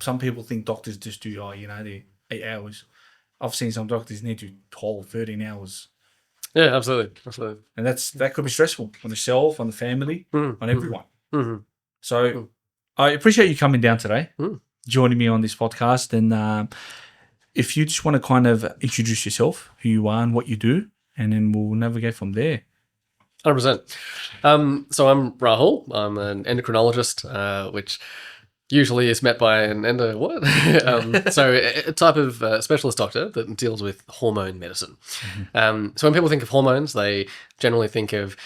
some people think doctors just do, the 8 hours. I've seen some doctors need to 12, 13 hours. Yeah, absolutely. And that could be stressful on yourself, on the family, on everyone. Mm-hmm. So I appreciate you coming down today, joining me on this podcast. And if you just want to kind of introduce yourself, who you are and what you do, and then we'll navigate from there. 100%. So I'm Rahul. I'm an endocrinologist, which usually is met by an so a type of specialist doctor that deals with hormone medicine. So when people think of hormones, they generally think of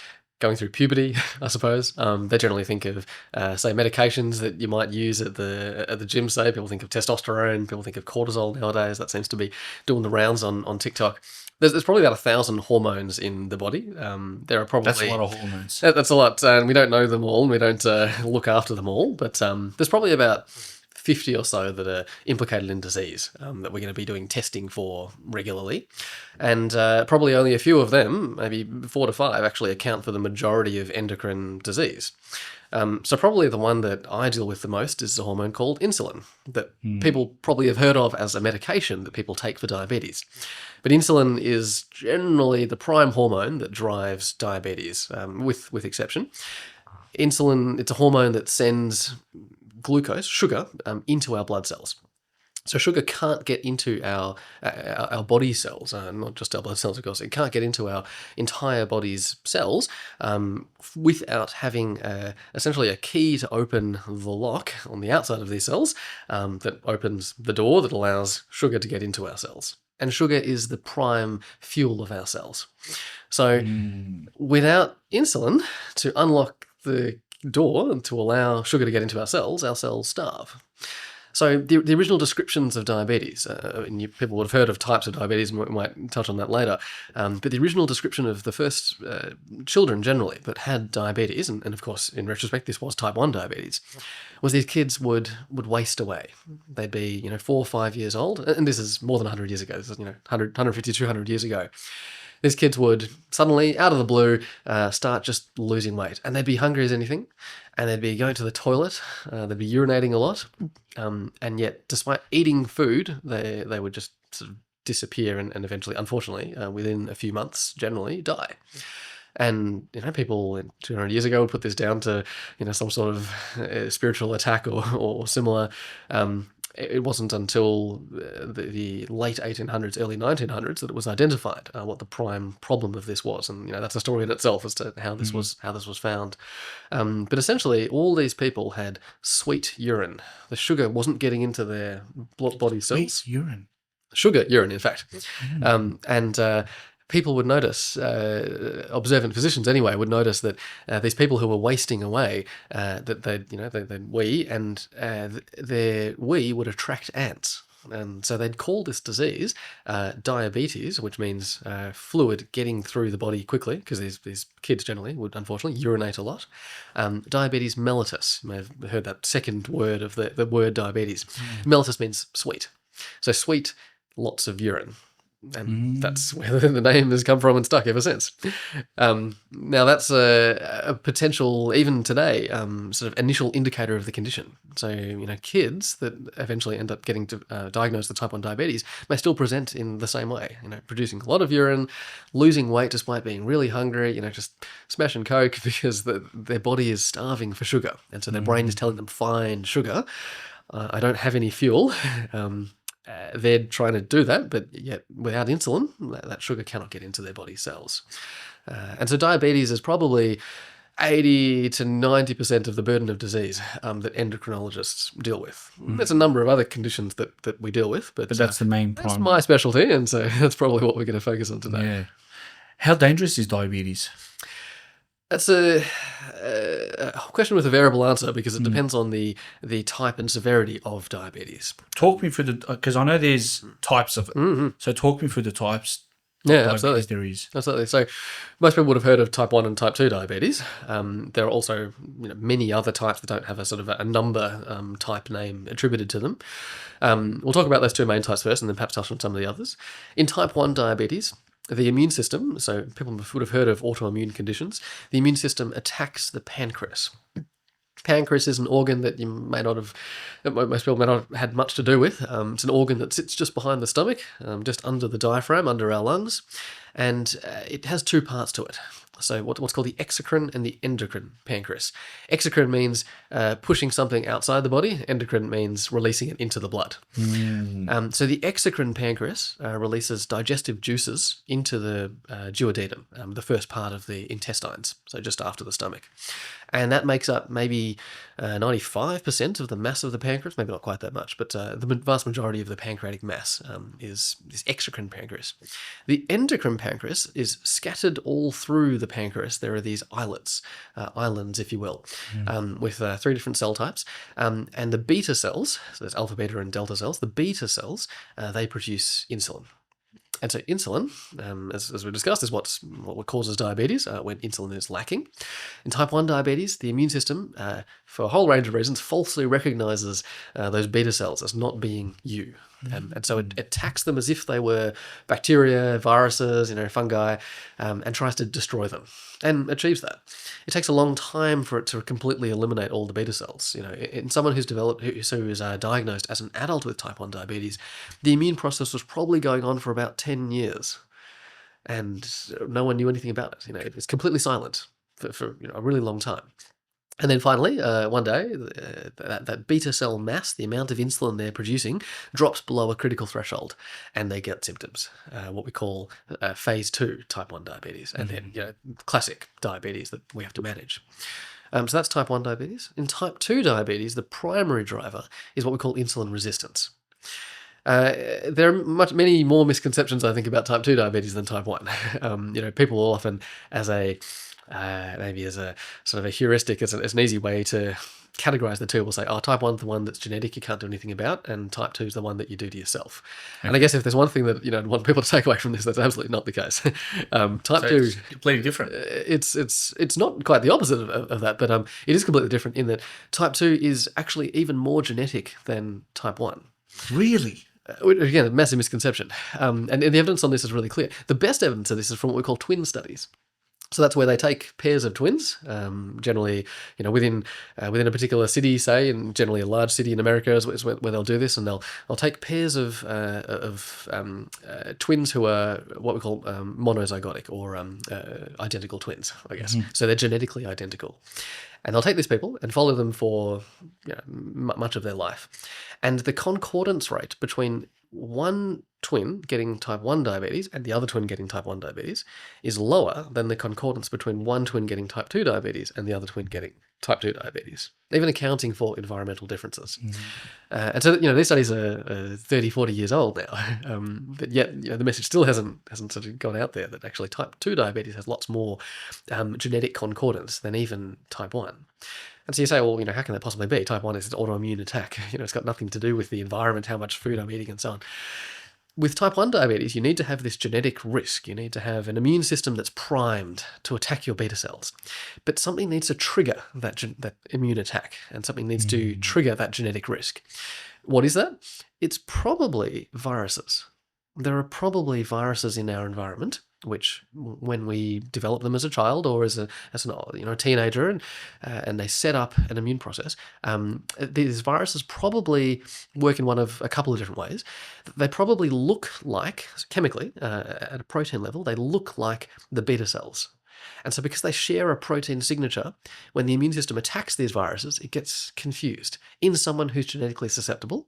going through puberty, I suppose. They generally think of, say, medications that you might use at the gym. Say people think of testosterone, people think of cortisol nowadays. That seems to be doing the rounds on TikTok. There's probably about 1,000 hormones in the body. There are probably... That's a lot of hormones. That's a lot, and we don't know them all, and we don't look after them all, but there's probably about 50 or so that are implicated in disease that we're going to be doing testing for regularly. And probably only a few of them, maybe 4 to 5, actually account for the majority of endocrine disease. So probably the one that I deal with the most is a hormone called insulin that people probably have heard of as a medication that people take for diabetes. But insulin is generally the prime hormone that drives diabetes, with exception. Insulin, it's a hormone that sends glucose, sugar, into our blood cells. So sugar can't get into our body cells, not just our blood cells, of course. It can't get into our entire body's cells without having essentially a key to open the lock on the outside of these cells that opens the door that allows sugar to get into our cells. And sugar is the prime fuel of our cells. So without insulin to unlock the door to allow sugar to get into our cells starve. So the original descriptions of diabetes, and people would have heard of types of diabetes, and we might touch on that later, but the original description of the first children generally that had diabetes, and of course, in retrospect, this was type 1 diabetes, was these kids would waste away. They'd be 4 or 5 years old, and this is more than 100 years ago, this is 150, 200 years ago. These kids would suddenly, out of the blue, start just losing weight. And they'd be hungry as anything. And they'd be going to the toilet. They'd be urinating a lot. And yet, despite eating food, they would just sort of disappear and eventually, unfortunately, within a few months, generally die. And, people 200 years ago would put this down to, some sort of spiritual attack or similar. It wasn't until the late 1800s, early 1900s that it was identified what the prime problem of this was, and that's a story in itself as to how this was found. But essentially, all these people had sweet urine. The sugar wasn't getting into their body cells. Sweet urine. Sugar urine, in fact, and people would notice, observant physicians anyway, would notice that these people who were wasting away, that they'd wee, and their wee would attract ants. And so they'd call this disease diabetes, which means fluid getting through the body quickly, because these kids generally would unfortunately urinate a lot. Diabetes mellitus, you may have heard that second word of the word diabetes. Mellitus means sweet. So sweet, lots of urine. And that's where the name has come from and stuck ever since. Now, that's a potential, even today, sort of initial indicator of the condition. So, kids that eventually end up getting diagnosed with type 1 diabetes may still present in the same way, producing a lot of urine, losing weight despite being really hungry, just smashing Coke because their body is starving for sugar. And so their brain is telling them, find sugar. I don't have any fuel. They're trying to do that, but yet without insulin, that sugar cannot get into their body cells. And so diabetes is probably 80 to 90% of the burden of disease that endocrinologists deal with. There's a number of other conditions that we deal with, but that's the main problem. That's my specialty, and so that's probably what we're going to focus on today. Yeah. How dangerous is diabetes? That's a question with a variable answer because it depends on the type and severity of diabetes. Talk me through because I know there's types of it. So talk me through the types. Yeah, absolutely. There is. Absolutely. So most people would have heard of type 1 and type 2 diabetes. There are also many other types that don't have a sort of a number type name attributed to them. We'll talk about those two main types first and then perhaps touch on some of the others. In type 1 diabetes, the immune system, so people would have heard of autoimmune conditions, the immune system attacks the pancreas. Pancreas is an organ that most people may not have had much to do with. It's an organ that sits just behind the stomach, just under the diaphragm, under our lungs, and it has two parts to it. So what's called the exocrine and the endocrine pancreas. Exocrine means pushing something outside the body. Endocrine means releasing it into the blood. So the exocrine pancreas releases digestive juices into the duodenum, the first part of the intestines, so just after the stomach. And that makes up maybe 95% of the mass of the pancreas, maybe not quite that much, but the vast majority of the pancreatic mass is this exocrine pancreas. The endocrine pancreas is scattered all through the pancreas. There are these islets, islands, if you will, with 3 different cell types. And the beta cells, so there's alpha, beta, and delta cells, the beta cells, they produce insulin. And so insulin, as we discussed, is what causes diabetes when insulin is lacking. In type 1 diabetes, the immune system, for a whole range of reasons, falsely recognizes those beta cells as not being you. And so it attacks them as if they were bacteria, viruses, fungi, and tries to destroy them, and achieves that. It takes a long time for it to completely eliminate all the beta cells. In someone who's diagnosed as an adult with type 1 diabetes, the immune process was probably going on for about 10 years, and no one knew anything about it. It's completely silent for a really long time. And then finally, one day, that beta cell mass, the amount of insulin they're producing, drops below a critical threshold, and they get symptoms, what we call phase 2 type 1 diabetes, and then classic diabetes that we have to manage. So that's type 1 diabetes. In type 2 diabetes, the primary driver is what we call insulin resistance. There are many more misconceptions, I think, about type 2 diabetes than type 1. People will often, maybe as a sort of a heuristic, as an easy way to categorize the two, will say, type 1 is the one that's genetic, you can't do anything about, and type 2 is the one that you do to yourself. Okay. And I guess if there's one thing that I want people to take away from this, that's absolutely not the case. Type 2 is completely different. It's not quite the opposite of that, but it is completely different in that type 2 is actually even more genetic than type 1. Really? Again, a massive misconception. And the evidence on this is really clear. The best evidence of this is from what we call twin studies. So that's where they take pairs of twins, generally, within a particular city, say, and generally a large city in America is where they'll do this, and they'll take pairs of twins who are what we call monozygotic or identical twins, I guess. Mm-hmm. So they're genetically identical. And they'll take these people and follow them for much of their life. And the concordance rate between one twin getting type 1 diabetes and the other twin getting type 1 diabetes is lower than the concordance between one twin getting type 2 diabetes and the other twin getting type 2 diabetes, even accounting for environmental differences. Mm-hmm. And so, these studies are 30, 40 years old now, but yet, the message still hasn't sort of gone out there that actually type 2 diabetes has lots more genetic concordance than even type 1. And so you say, well, how can that possibly be? Type 1 is an autoimmune attack. It's got nothing to do with the environment, how much food I'm eating, and so on. With type 1 diabetes, you need to have this genetic risk. You need to have an immune system that's primed to attack your beta cells. But something needs to trigger that immune attack, and something needs to trigger that genetic risk. What is that? It's probably viruses. There are probably viruses in our environment which, when we develop them as a child or as a teenager, and they set up an immune process, these viruses probably work in one of a couple of different ways. They probably look like, chemically, at a protein level, they look like the beta cells. And so because they share a protein signature, when the immune system attacks these viruses, it gets confused. In someone who's genetically susceptible,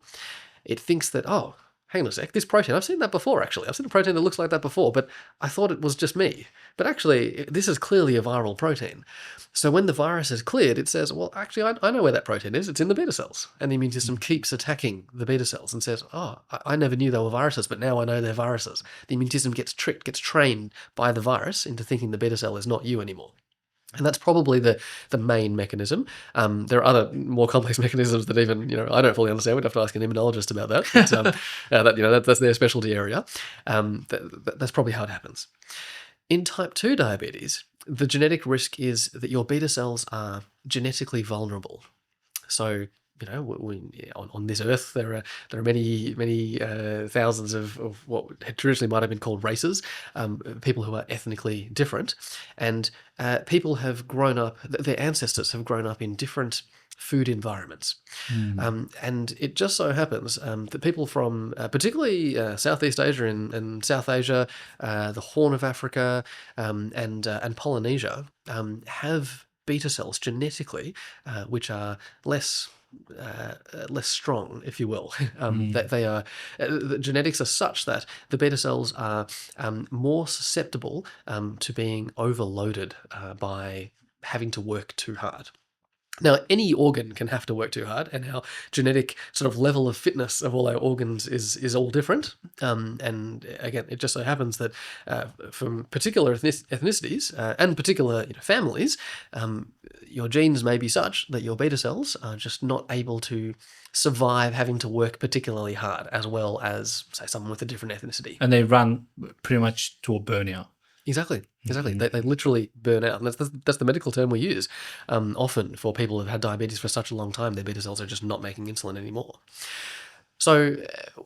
it thinks that, hang on a sec, this protein, I've seen that before, actually. I've seen a protein that looks like that before, but I thought it was just me. But actually, this is clearly a viral protein. So when the virus is cleared, it says, well, actually, I know where that protein is. It's in the beta cells. And the immune system keeps attacking the beta cells and says, I never knew they were viruses, but now I know they're viruses. The immune system gets tricked, gets trained by the virus into thinking the beta cell is not you anymore. And that's probably the main mechanism. There are other more complex mechanisms that even I don't fully understand. We'd have to ask an immunologist about that. But, that's their specialty area. That's probably how it happens. In type 2 diabetes, the genetic risk is that your beta cells are genetically vulnerable. So on this earth, there are many thousands of what traditionally might have been called races, people who are ethnically different, and people have grown up. Their ancestors have grown up in different food environments, and it just so happens that people from particularly Southeast Asia and South Asia, the Horn of Africa, and Polynesia have beta cells genetically, which are less strong, if you will. That they are the genetics are such that the beta cells are more susceptible to being overloaded by having to work too hard. Now, any organ can have to work too hard, and our genetic sort of level of fitness of all our organs is all different. And again, it just so happens that from particular ethnicities and particular families, your genes may be such that your beta cells are just not able to survive having to work particularly hard, as well as, say, someone with a different ethnicity. And they run pretty much to a burnout. Exactly. They literally burn out. And that's the medical term we use often for people who've had diabetes for such a long time. Their beta cells are just not making insulin anymore. So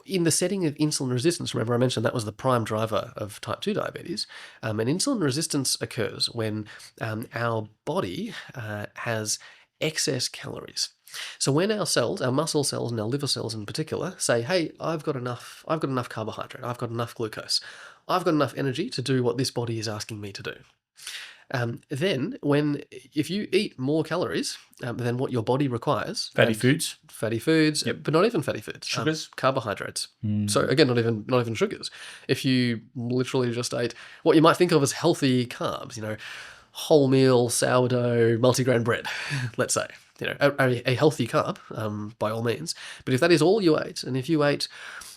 in the setting of insulin resistance, remember I mentioned that was the prime driver of type 2 diabetes, and insulin resistance occurs when our body has excess calories. So when our cells, our muscle cells and our liver cells in particular, say, hey, I've got enough carbohydrate, I've got enough glucose, I've got enough energy to do what this body is asking me to do. Then if you eat more calories than what your body requires, Fatty foods, yep. But not even fatty foods, sugars, carbohydrates. So again, not even sugars. If you literally just ate what you might think of as healthy carbs, wholemeal, sourdough, multigrain bread, let's say, a healthy carb, by all means. But if that is all you ate, and if you ate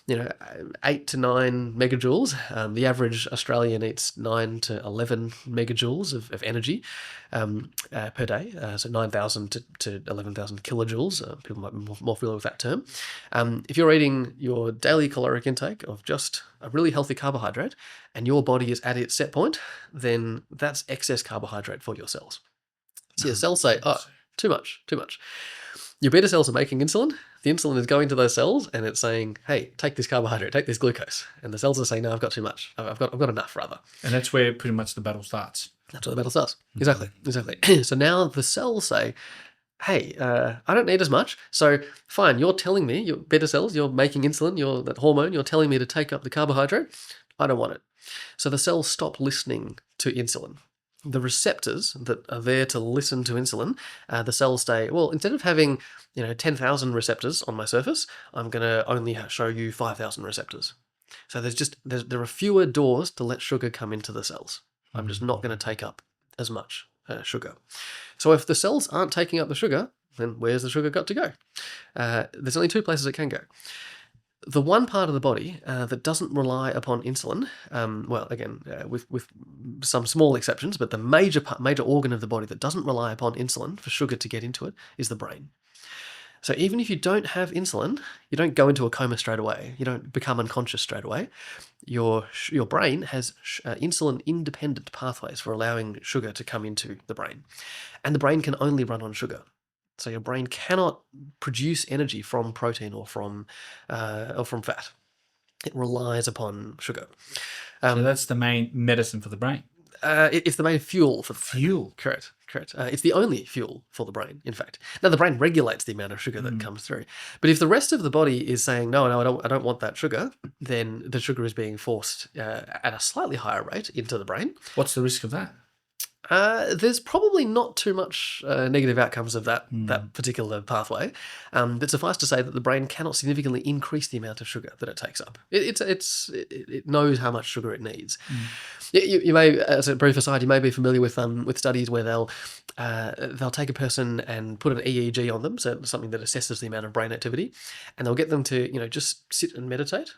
8 to 9 megajoules. The average Australian eats 9 to 11 megajoules of energy per day, so 9,000 to 11,000 kilojoules. People might be more familiar with that term. If you're eating your daily caloric intake of just a really healthy carbohydrate and your body is at its set point, then that's excess carbohydrate for your cells. So your cells say, oh, too much. Your beta cells are making insulin. The insulin is going to those cells and it's saying, hey, take this carbohydrate, take this glucose. And the cells are saying, no, I've got too much. I've got enough, rather. And that's where pretty much the battle starts. That's where the battle starts. Exactly. So now the cells say, hey, I don't need as much. So fine, you're telling me, your beta cells, you're making insulin, that hormone, you're telling me to take up the carbohydrate. I don't want it. So the cells stop listening to insulin. The receptors that are there to listen to insulin, the cells say, well, instead of having 10,000 receptors on my surface, I'm going to only show you 5,000 receptors. So there are fewer doors to let sugar come into the cells. I'm just not going to take up as much sugar. So if the cells aren't taking up the sugar, then where's the sugar got to go? There's only two places it can go. The one part of the body that doesn't rely upon insulin, with some small exceptions, but the major organ of the body that doesn't rely upon insulin for sugar to get into it is the brain. So even if you don't have insulin, you don't go into a coma straight away. You don't become unconscious straight away. Your brain has insulin-independent pathways for allowing sugar to come into the brain. And the brain can only run on sugar. So your brain cannot produce energy from protein or from fat. It relies upon sugar. So that's the main medicine for the brain. It's the main fuel for the fuel. Correct. It's the only fuel for the brain, in fact. Now, the brain regulates the amount of sugar that comes through. But if the rest of the body is saying, no, I don't want that sugar, then the sugar is being forced at a slightly higher rate into the brain. What's the risk of that? There's probably not too much negative outcomes of that particular pathway, but suffice to say that the brain cannot significantly increase the amount of sugar that it takes up. It knows how much sugar it needs. You may, as a brief aside, you may be familiar with studies where they'll take a person and put an EEG on them, so something that assesses the amount of brain activity, and they'll get them to just sit and meditate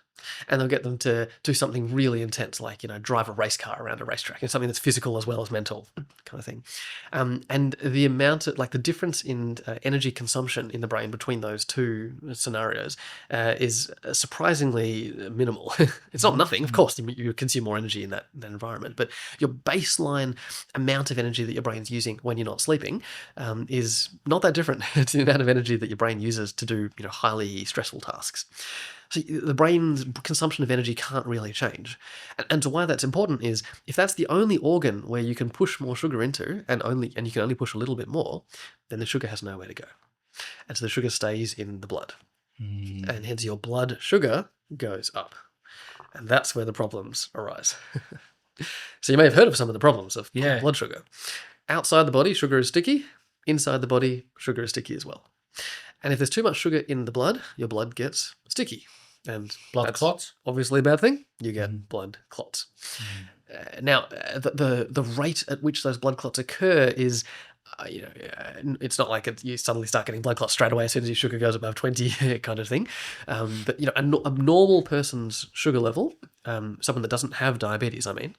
And they'll get them to do something really intense, like, drive a race car around a racetrack, and something that's physical as well as mental kind of thing. And the amount of, the difference in energy consumption in the brain between those two scenarios is surprisingly minimal. It's not nothing, of course, you consume more energy in that environment, but your baseline amount of energy that your brain's using when you're not sleeping is not that different to the amount of energy that your brain uses to do, highly stressful tasks. So the brain's consumption of energy can't really change. And so why that's important is, if that's the only organ where you can push more sugar into, and you can only push a little bit more, then the sugar has nowhere to go. And so the sugar stays in the blood. And hence your blood sugar goes up. And that's where the problems arise. So you may have heard of some of the problems of blood sugar. Outside the body, sugar is sticky. Inside the body, sugar is sticky as well. And if there's too much sugar in the blood, your blood gets sticky. And blood clots? Obviously a bad thing. You get blood clots. Now, the rate at which those blood clots occur is, it's not like you suddenly start getting blood clots straight away as soon as your sugar goes above 20 kind of thing. But, a normal person's sugar level, someone that doesn't have diabetes, and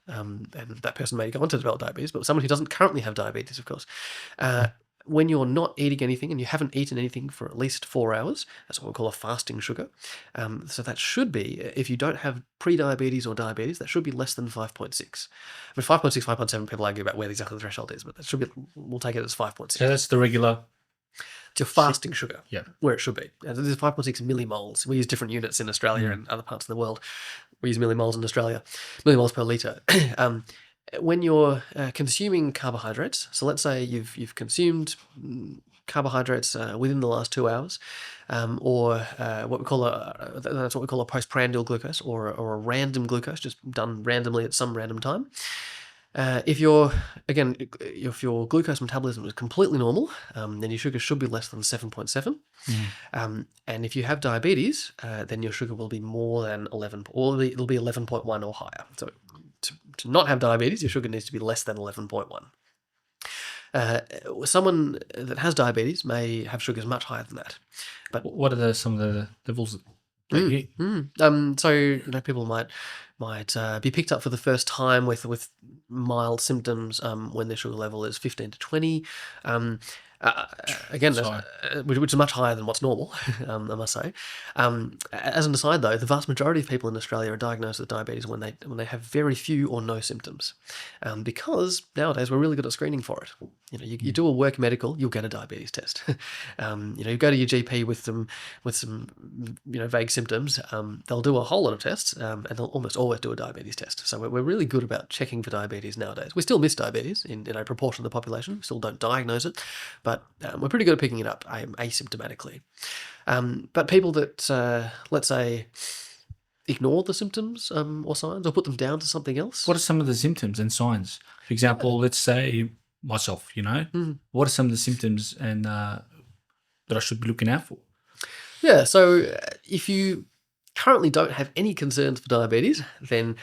that person may go on to develop diabetes, but someone who doesn't currently have diabetes, of course, when you're not eating anything and you haven't eaten anything for at least 4 hours, that's what we call a fasting sugar. So that should be, if you don't have pre-diabetes or diabetes, that should be less than 5.6. 5.6, 5.7, people argue about where exactly the threshold is, but that should be, we'll take it as 5.6. So that's the regular... It's your fasting sugar, yeah, where it should be. There's 5.6 millimoles. We use different units in Australia and other parts of the world. We use millimoles in Australia, millimoles per litre. When you're consuming carbohydrates, so let's say you've consumed carbohydrates within the last 2 hours, or what we call a postprandial glucose, or a random glucose, just done randomly at some random time. If your glucose metabolism is completely normal, then your sugar should be less than 7.7. And if you have diabetes, then your sugar will be more than 11, or it'll be 11.1 or higher. So to not have diabetes, your sugar needs to be less than 11.1. Someone that has diabetes may have sugars much higher than that. But what are some of the levels? So people might be picked up for the first time with mild symptoms when their sugar level is 15 to 20. Which is much higher than what's normal, I must say. As an aside, though, the vast majority of people in Australia are diagnosed with diabetes when they have very few or no symptoms, because nowadays we're really good at screening for it. You do a work medical, you'll get a diabetes test. You go to your GP with some vague symptoms. They'll do a whole lot of tests, and they'll almost always do a diabetes test. So we're really good about checking for diabetes nowadays. We still miss diabetes in a proportion of the population. We still don't diagnose it. But we're pretty good at picking it up asymptomatically. But people that, let's say, ignore the symptoms or signs, or put them down to something else. What are some of the symptoms and signs? For example, let's say myself, what are some of the symptoms and that I should be looking out for? Yeah, so if you currently don't have any concerns for diabetes, then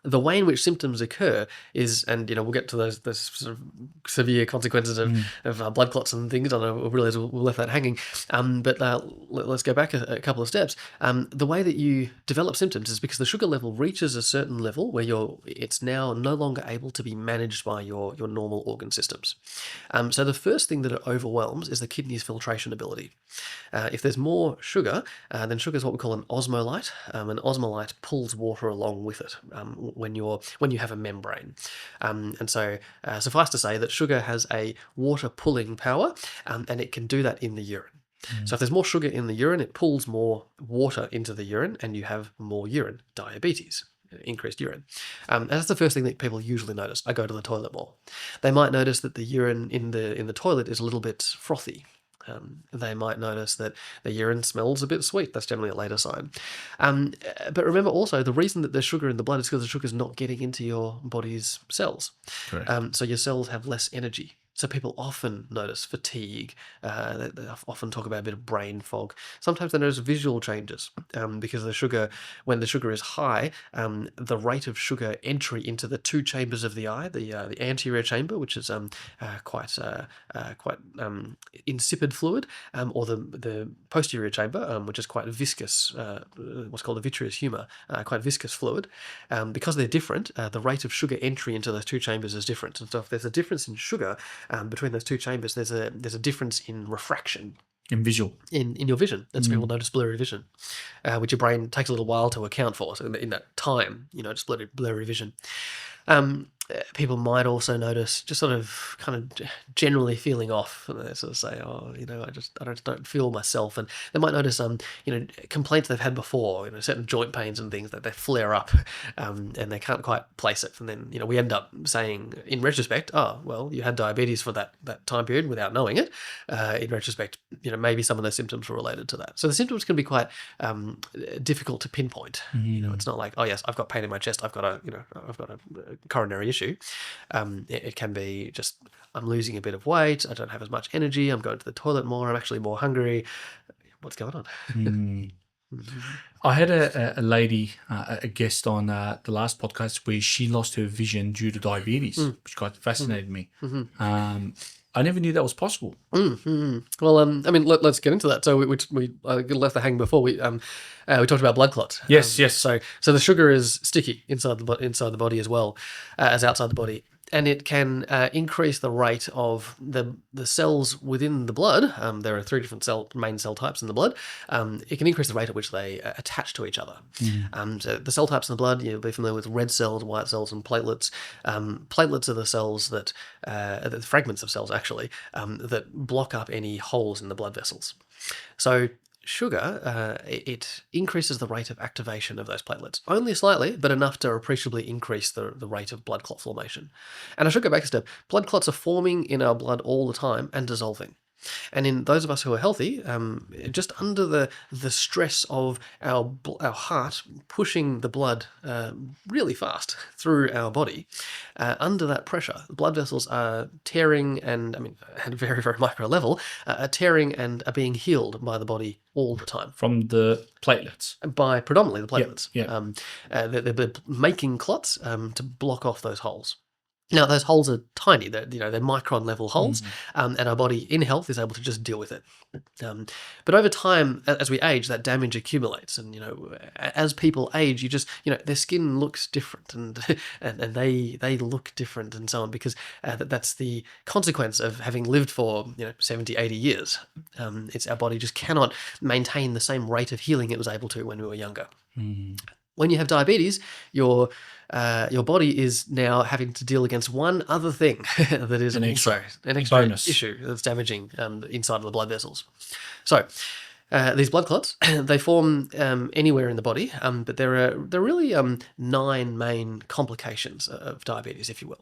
the way in which symptoms occur is, and we'll get to those sort of severe consequences of blood clots and things. I don't know, we realize we'll left that hanging. But let's go back a couple of steps. The way that you develop symptoms is because the sugar level reaches a certain level where it's now no longer able to be managed by your normal organ systems. So the first thing that it overwhelms is the kidney's filtration ability. If there's more sugar, then sugar is what we call an osmolyte. An osmolyte pulls water along with it when you have a membrane. And so suffice to say that sugar has a water pulling power, and it can do that in the urine. So if there's more sugar in the urine, it pulls more water into the urine, and you have more urine, diabetes, increased urine. And that's the first thing that people usually notice. I go to the toilet more. They might notice that the urine in the toilet is a little bit frothy. They might notice that the urine smells a bit sweet. That's generally a later sign. But remember also, the reason that there's sugar in the blood is because the sugar is not getting into your body's cells. Correct. So your cells have less energy. So people often notice fatigue. They often talk about a bit of brain fog. Sometimes they notice visual changes because when the sugar is high, the rate of sugar entry into the two chambers of the eye, the anterior chamber, which is quite insipid fluid, or the posterior chamber, which is quite viscous, what's called a vitreous humor, quite viscous fluid. Because they're different, the rate of sugar entry into those two chambers is different. And so if there's a difference in sugar between those two chambers, there's a difference in refraction. In visual. In your vision. And so people notice blurry vision, which your brain takes a little while to account for. So in that time, just blurry vision. People might also notice just sort of kind of generally feeling off. And they sort of say, I just don't feel myself. And they might notice, complaints they've had before, certain joint pains and things that they flare up, and they can't quite place it. And then, we end up saying in retrospect, oh, well, you had diabetes for that time period without knowing it. In retrospect, maybe some of those symptoms were related to that. So the symptoms can be quite difficult to pinpoint. It's not like, oh yes, I've got pain in my chest, I've got a coronary issue. It can be just, I'm losing a bit of weight, I don't have as much energy, I'm going to the toilet more, I'm actually more hungry. What's going on? I had a lady, a guest on the last podcast where she lost her vision due to diabetes, which quite fascinated me. I never knew that was possible. Well, let's get into that. So we left the hang before we talked about blood clots. Yes. So the sugar is sticky inside the body as well as outside the body, and it can increase the rate of the cells within the blood. There are three different main cell types in the blood. It can increase the rate at which they attach to each other. So the cell types in the blood, you'll be familiar with red cells, white cells, and platelets. Platelets are the cells that, the fragments of cells actually, that block up any holes in the blood vessels. So sugar, it increases the rate of activation of those platelets, only slightly, but enough to appreciably increase the rate of blood clot formation. And I should go back a step. Blood clots are forming in our blood all the time and dissolving. And in those of us who are healthy, just under the stress of our heart pushing the blood really fast through our body, under that pressure, the blood vessels are tearing and, at a very, very micro level, are tearing and are being healed by the body all the time. From the platelets? By predominantly the platelets. Yeah. They're making clots to block off those holes. Now, those holes are tiny. They're micron level holes, and our body in health is able to just deal with it. But over time, as we age, that damage accumulates, and as people age, their skin looks different, and they look different, and so on, because that's the consequence of having lived for 70, 80 years. It's our body just cannot maintain the same rate of healing it was able to when we were younger. When you have diabetes, your body is now having to deal against one other thing that is an extra bonus issue that's damaging inside of the blood vessels. So these blood clots, they form anywhere in the body, but there are really 9 main complications of diabetes, if you will.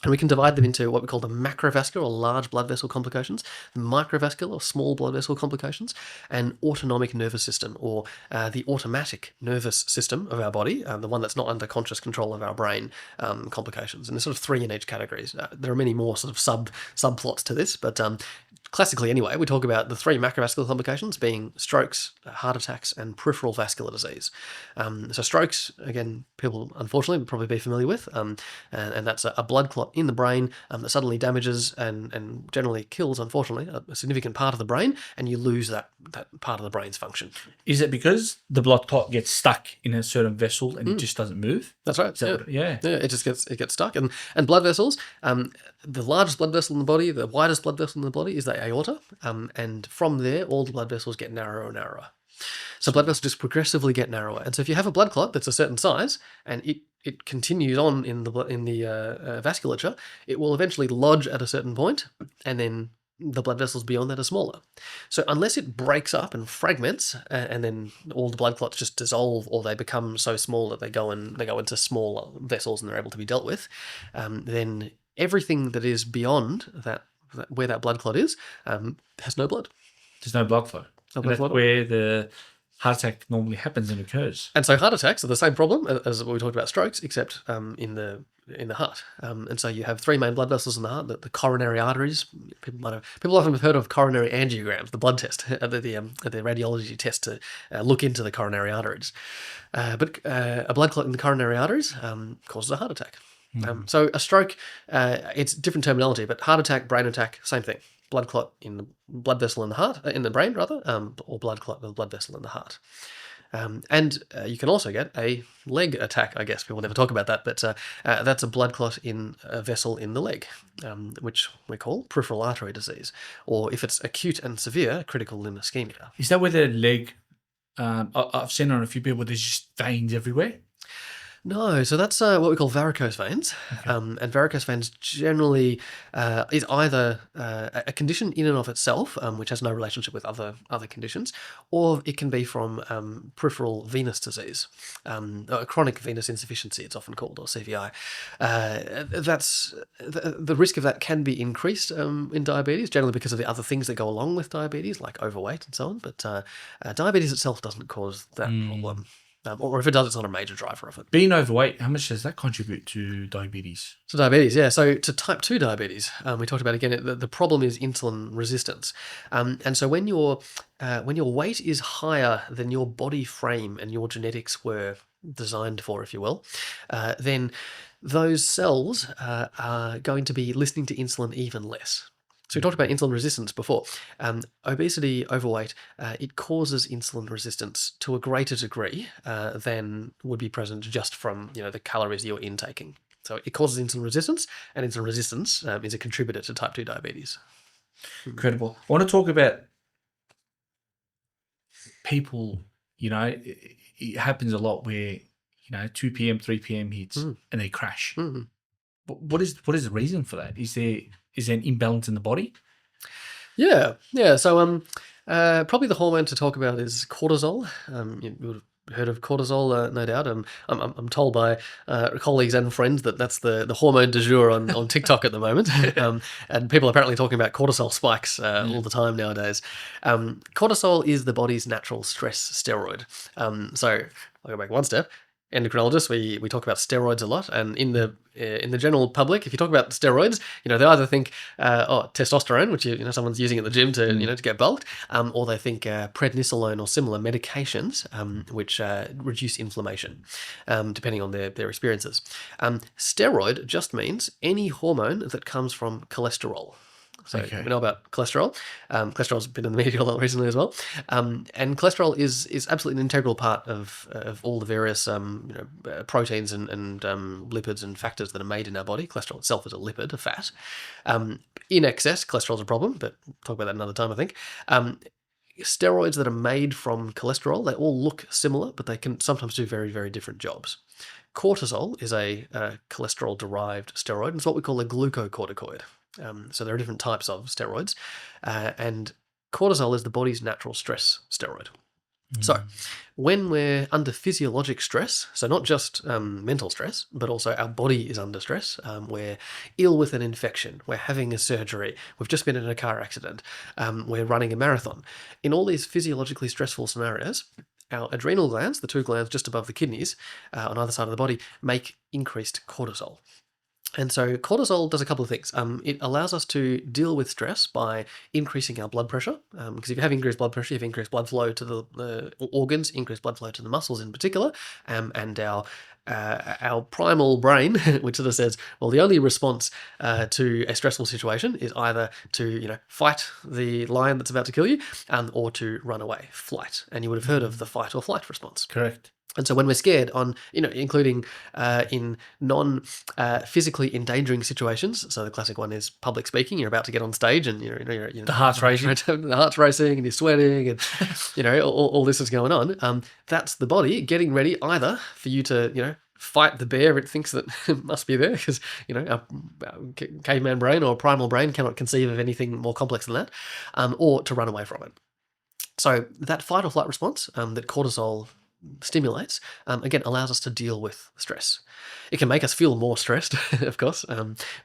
And we can divide them into what we call the macrovascular or large blood vessel complications, the microvascular or small blood vessel complications, and autonomic nervous system or the automatic nervous system of our body, the one that's not under conscious control of our brain, complications. And there's sort of 3 in each categories. There are many more sort of subplots to this, but classically anyway, we talk about the 3 macrovascular complications being strokes, heart attacks, and peripheral vascular disease. So strokes, again, people unfortunately would probably be familiar with, and that's a blood clot in the brain that suddenly damages and generally kills, unfortunately, a significant part of the brain, and you lose that part of the brain's function. Is it because the blood clot gets stuck in a certain vessel and it just doesn't move? That's right. Yeah, it just gets stuck. And blood vessels, the largest blood vessel in the body, the widest blood vessel in the body is the aorta, and from there, all the blood vessels get narrower and narrower. So blood vessels just progressively get narrower. And so if you have a blood clot that's a certain size and it continues on in the vasculature, it will eventually lodge at a certain point, and then the blood vessels beyond that are smaller. So unless it breaks up and fragments, and then all the blood clots just dissolve, or they become so small that they go into smaller vessels and they're able to be dealt with, then everything that is beyond that where that blood clot is has no blood. There's no blood flow. No And blood that's flow. where the heart attack normally happens and occurs. And so heart attacks are the same problem as what we talked about strokes, except in the in the heart. And so you have three main blood vessels in the heart: the coronary arteries. People often have heard of coronary angiograms, the blood test, the radiology test to look into the coronary arteries. But a blood clot in the coronary arteries causes a heart attack. So a stroke, it's different terminology, but heart attack, brain attack, same thing. Blood clot in the blood vessel in the heart, in the brain rather, or blood clot in the blood vessel in the heart. And you can also get a leg attack, I guess. People never talk about that, but that's a blood clot in a vessel in the leg, which we call peripheral artery disease, or if it's acute and severe, critical limb ischemia. Is that where the leg, I've seen on a few people, there's just veins everywhere? No, so that's what we call varicose veins. Okay. And varicose veins generally is either a condition in and of itself, which has no relationship with other conditions, or it can be from peripheral venous disease, chronic venous insufficiency, it's often called, or CVI. That's the risk of that can be increased in diabetes, generally because of the other things that go along with diabetes, like overweight and so on. But diabetes itself doesn't cause that problem. Or if it does, it's not a major driver of it. Being overweight, how much does that contribute to diabetes? To diabetes, yeah. So to type 2 diabetes, we talked about again, the problem is insulin resistance. And so when your weight is higher than your body frame and your genetics were designed for, if you will, then those cells are going to be listening to insulin even less. So we talked about insulin resistance before. Obesity, overweight, it causes insulin resistance to a greater degree than would be present just from the calories you're intaking. So it causes insulin resistance, and insulin resistance is a contributor to type 2 diabetes. Incredible. I want to talk about people, it happens a lot where, 2 p.m., 3 p.m. hits and they crash. Mm-hmm. What is the reason for that? Is there an imbalance in the body? Yeah. So probably the hormone to talk about is cortisol. You would have heard of cortisol, no doubt. I'm told by colleagues and friends that that's the hormone du jour on TikTok at the moment. And people are apparently talking about cortisol spikes all the time nowadays. Cortisol is the body's natural stress steroid. So I'll go back one step. Endocrinologists, we talk about steroids a lot, and in the general public, if you talk about steroids, they either think testosterone, which someone's using at the gym to to get bulked, or they think prednisolone or similar medications, which reduce inflammation, depending on their experiences. Steroid just means any hormone that comes from cholesterol. So we know about cholesterol. Cholesterol's been in the media a lot recently as well. And cholesterol is absolutely an integral part of all the various proteins and lipids and factors that are made in our body. Cholesterol itself is a lipid, a fat. In excess, cholesterol is a problem, but we'll talk about that another time, I think. Steroids that are made from cholesterol, they all look similar, but they can sometimes do very, very different jobs. Cortisol is a cholesterol-derived steroid. It's what we call a glucocorticoid. So there are different types of steroids, and cortisol is the body's natural stress steroid. So when we're under physiologic stress, so not just mental stress, but also our body is under stress, we're ill with an infection, we're having a surgery, we've just been in a car accident, we're running a marathon. In all these physiologically stressful scenarios, our adrenal glands, the two glands just above the kidneys on either side of the body, make increased cortisol. And so cortisol does a couple of things. It allows us to deal with stress by increasing our blood pressure, because if you have increased blood pressure, you have increased blood flow to the organs, increased blood flow to the muscles in particular, and our primal brain, which sort of says, well, the only response to a stressful situation is either to fight the lion that's about to kill you, or to run away, flight. And you would have heard of the fight or flight response. Correct. And so when we're scared, including in non-physically endangering situations, so the classic one is public speaking. You're about to get on stage, and you're the heart's racing, the heart's racing, and you're sweating, and all this is going on. That's the body getting ready either for you to fight the bear it thinks that must be there, because our caveman brain or primal brain cannot conceive of anything more complex than that, or to run away from it. So that fight or flight response that cortisol stimulates, again, allows us to deal with stress. It can make us feel more stressed, of course,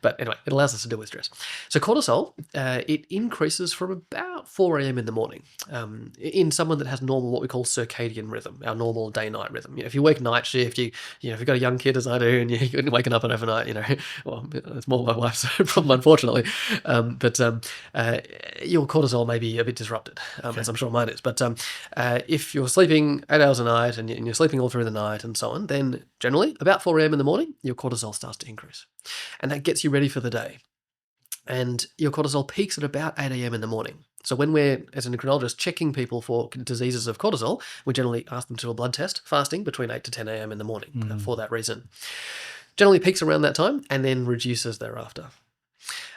but anyway, it allows us to deal with stress. So cortisol, it increases from about 4 a.m. in the morning in someone that has normal, what we call circadian rhythm, our normal day-night rhythm. If you work night shift, if you've got a young kid as I do, and you're waking up overnight, well, it's more my wife's problem, unfortunately, but your cortisol may be a bit disrupted, as I'm sure mine is. But if you're sleeping 8 hours a night and you're sleeping all through the night and so on, then generally about 4 a.m. in the morning, your cortisol starts to increase. And that gets you ready for the day. And your cortisol peaks at about 8 a.m. in the morning. So when we're, as an endocrinologist, checking people for diseases of cortisol, we generally ask them to do a blood test, fasting between 8 to 10 a.m. in the morning for that reason. Generally peaks around that time and then reduces thereafter.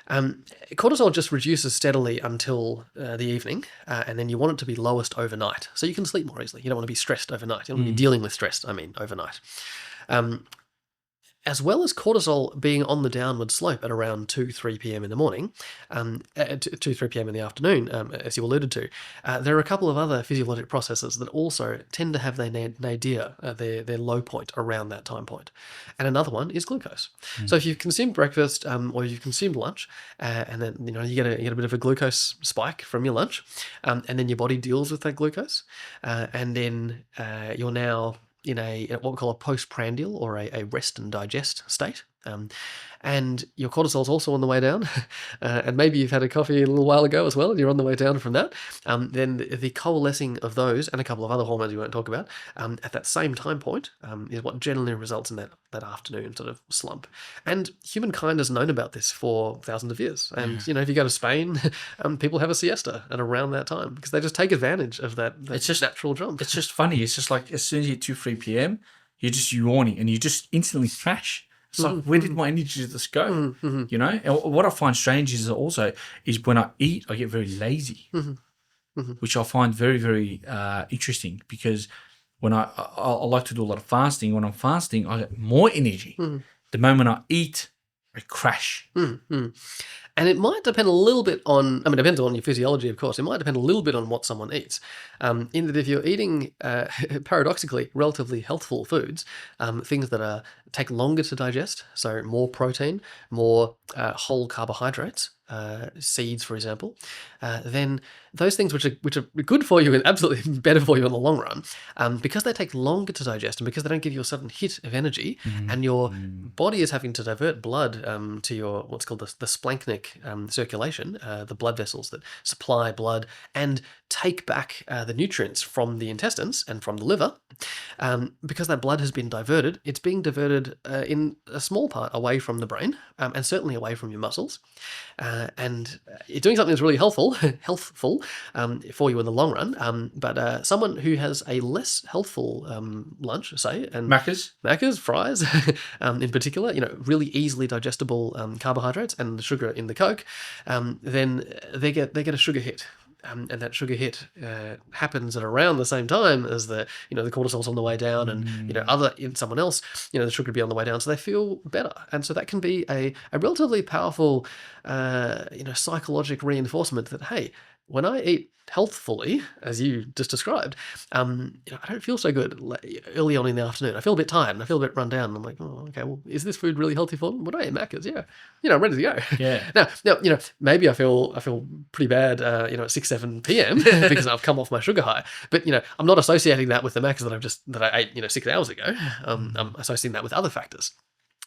Cortisol just reduces steadily until the evening, and then you want it to be lowest overnight, so you can sleep more easily. You don't want to be stressed overnight. You don't want to be dealing with stress, overnight. As well as cortisol being on the downward slope at around 2-3 p.m. in the morning, 2-3 p.m. in the afternoon, as you alluded to, there are a couple of other physiologic processes that also tend to have their nadir, their low point around that time point. And another one is glucose. So if you've consumed breakfast or you've consumed lunch, and then you get a bit of a glucose spike from your lunch, and then your body deals with that glucose, and then you're now in what we call a postprandial or a rest and digest state. And your cortisol is also on the way down, and maybe you've had a coffee a little while ago as well, and you're on the way down from that, then the coalescing of those and a couple of other hormones we won't talk about at that same time point is what generally results in that afternoon sort of slump. And humankind has known about this for thousands of years. And, if you go to Spain, people have a siesta at around that time because they just take advantage of that it's just natural jump. It's just funny. It's just like as soon as you hit 2-3 p.m., you're just yawning and you just instantly crash. It's like, where did my energy just go? And what I find strange is when I eat, I get very lazy, which I find very, very interesting because when I like to do a lot of fasting. When I'm fasting, I get more energy. The moment I eat, I crash. And it might depend a little bit on, it depends on your physiology, of course. It might depend a little bit on what someone eats. In that if you're eating, paradoxically, relatively healthful foods, things that take longer to digest, so more protein, more whole carbohydrates, seeds, for example, then those things which are good for you and absolutely better for you in the long run, because they take longer to digest and because they don't give you a sudden hit of energy, and your body is having to divert blood to your what's called the splanchnic circulation, the blood vessels that supply blood and take back the nutrients from the intestines and from the liver, because that blood has been diverted. It's being diverted in a small part away from the brain, and certainly away from your muscles. And you're doing something that's really healthful for you in the long run. But someone who has a less healthful lunch, say, and Macca's, fries, in particular, really easily digestible carbohydrates and the sugar in the Coke, then they get a sugar hit. And that sugar hit happens at around the same time as the cortisol's on the way down, and in someone else, the sugar would be on the way down, so they feel better. And so that can be a relatively powerful, psychologic reinforcement that, hey, when I eat healthfully, as you just described, I don't feel so good early on in the afternoon. I feel a bit tired and I feel a bit run down. And I'm like, oh, okay, well, is this food really healthy for them? Would I eat Macca's? Yeah. I'm ready to go. Yeah. Now, maybe I feel pretty bad, at 6-7 p.m. because I've come off my sugar high. But, I'm not associating that with the Macca's that I ate, 6 hours ago. I'm associating that with other factors.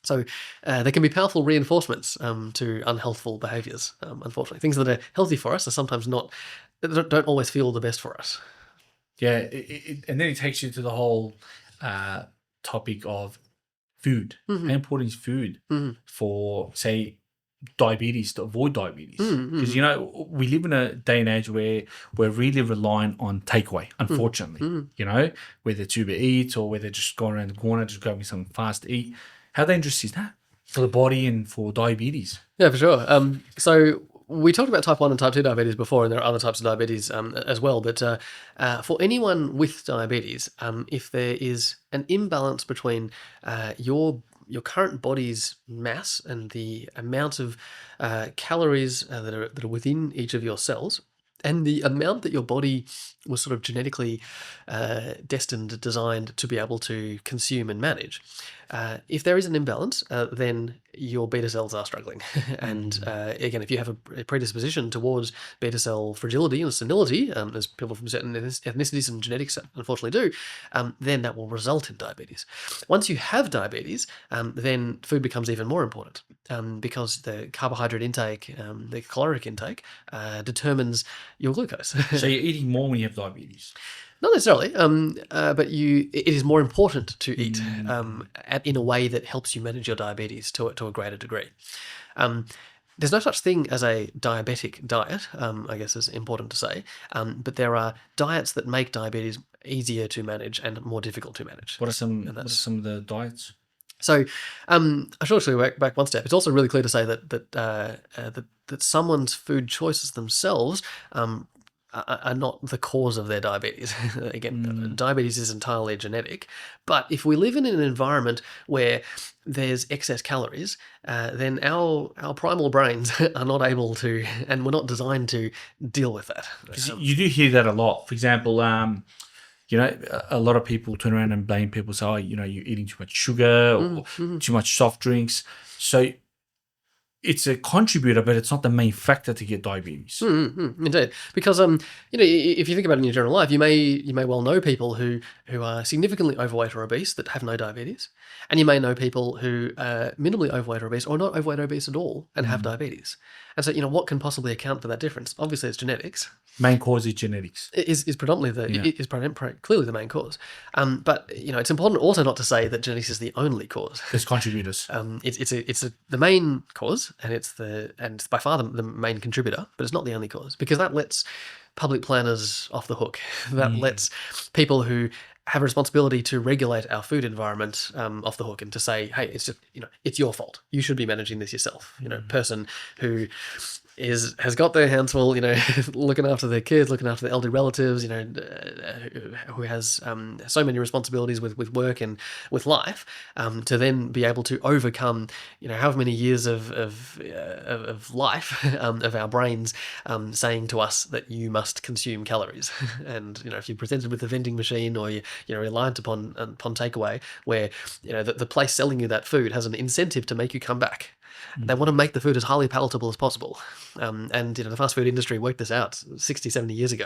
So they can be powerful reinforcements to unhealthful behaviours, unfortunately. Things that are healthy for us are sometimes don't always feel the best for us. Yeah, and then it takes you to the whole topic of food. How important is food for, say, diabetes, to avoid diabetes? Because, we live in a day and age where we're really relying on takeaway, unfortunately, whether it's Uber Eats or whether just going around the corner, just grabbing something fast to eat. How dangerous is that for the body and for diabetes? Yeah, for sure. So we talked about type 1 and type 2 diabetes before, and there are other types of diabetes as well. But for anyone with diabetes, if there is an imbalance between your current body's mass and the amount of calories that are within each of your cells, And the amount that your body was sort of genetically destined, designed to be able to consume and manage. If there is an imbalance, then your beta cells are struggling. And again, if you have a predisposition towards beta cell fragility and senility, as people from certain ethnicities and genetics unfortunately do, then that will result in diabetes. Once you have diabetes, then food becomes even more important because the carbohydrate intake, the caloric intake, determines your glucose. So you're eating more when you have diabetes? Not necessarily, but it is more important to eat in a way that helps you manage your diabetes to a greater degree. There's no such thing as a diabetic diet, I guess is important to say, but there are diets that make diabetes easier to manage and more difficult to manage. What are some of the diets? So I should actually back one step. It's also really clear to say that someone's food choices themselves are not the cause of their diabetes. Again, diabetes is entirely genetic. But if we live in an environment where there's excess calories, then our primal brains are not able to, and we're not designed to deal with that. You do hear that a lot. For example, a lot of people turn around and blame people, say, oh, you're eating too much sugar or too much soft drinks. So it's a contributor, but it's not the main factor to get diabetes. Indeed, because if you think about it in your general life, you may well know people who are significantly overweight or obese that have no diabetes, and you may know people who are minimally overweight or obese, or not overweight or obese at all, and have diabetes. And so, what can possibly account for that difference? Obviously, it's genetics. Main cause is genetics. Is predominantly clearly the main cause. But it's important also not to say that genetics is the only cause. There's contributors. It's the main cause, and it's by far the main contributor, but it's not the only cause, because that lets public planners off the hook. That lets people who have a responsibility to regulate our food environment off the hook, and to say, hey, it's just it's your fault. You should be managing this yourself. Person who has got their hands full, looking after their kids, looking after their elderly relatives, who has so many responsibilities with work and with life, to then be able to overcome, however many years of life of our brains saying to us that you must consume calories. And if you're presented with a vending machine, or you're reliant upon takeaway, where the place selling you that food has an incentive to make you come back. They want to make the food as highly palatable as possible. And the fast food industry worked this out 60, 70 years ago.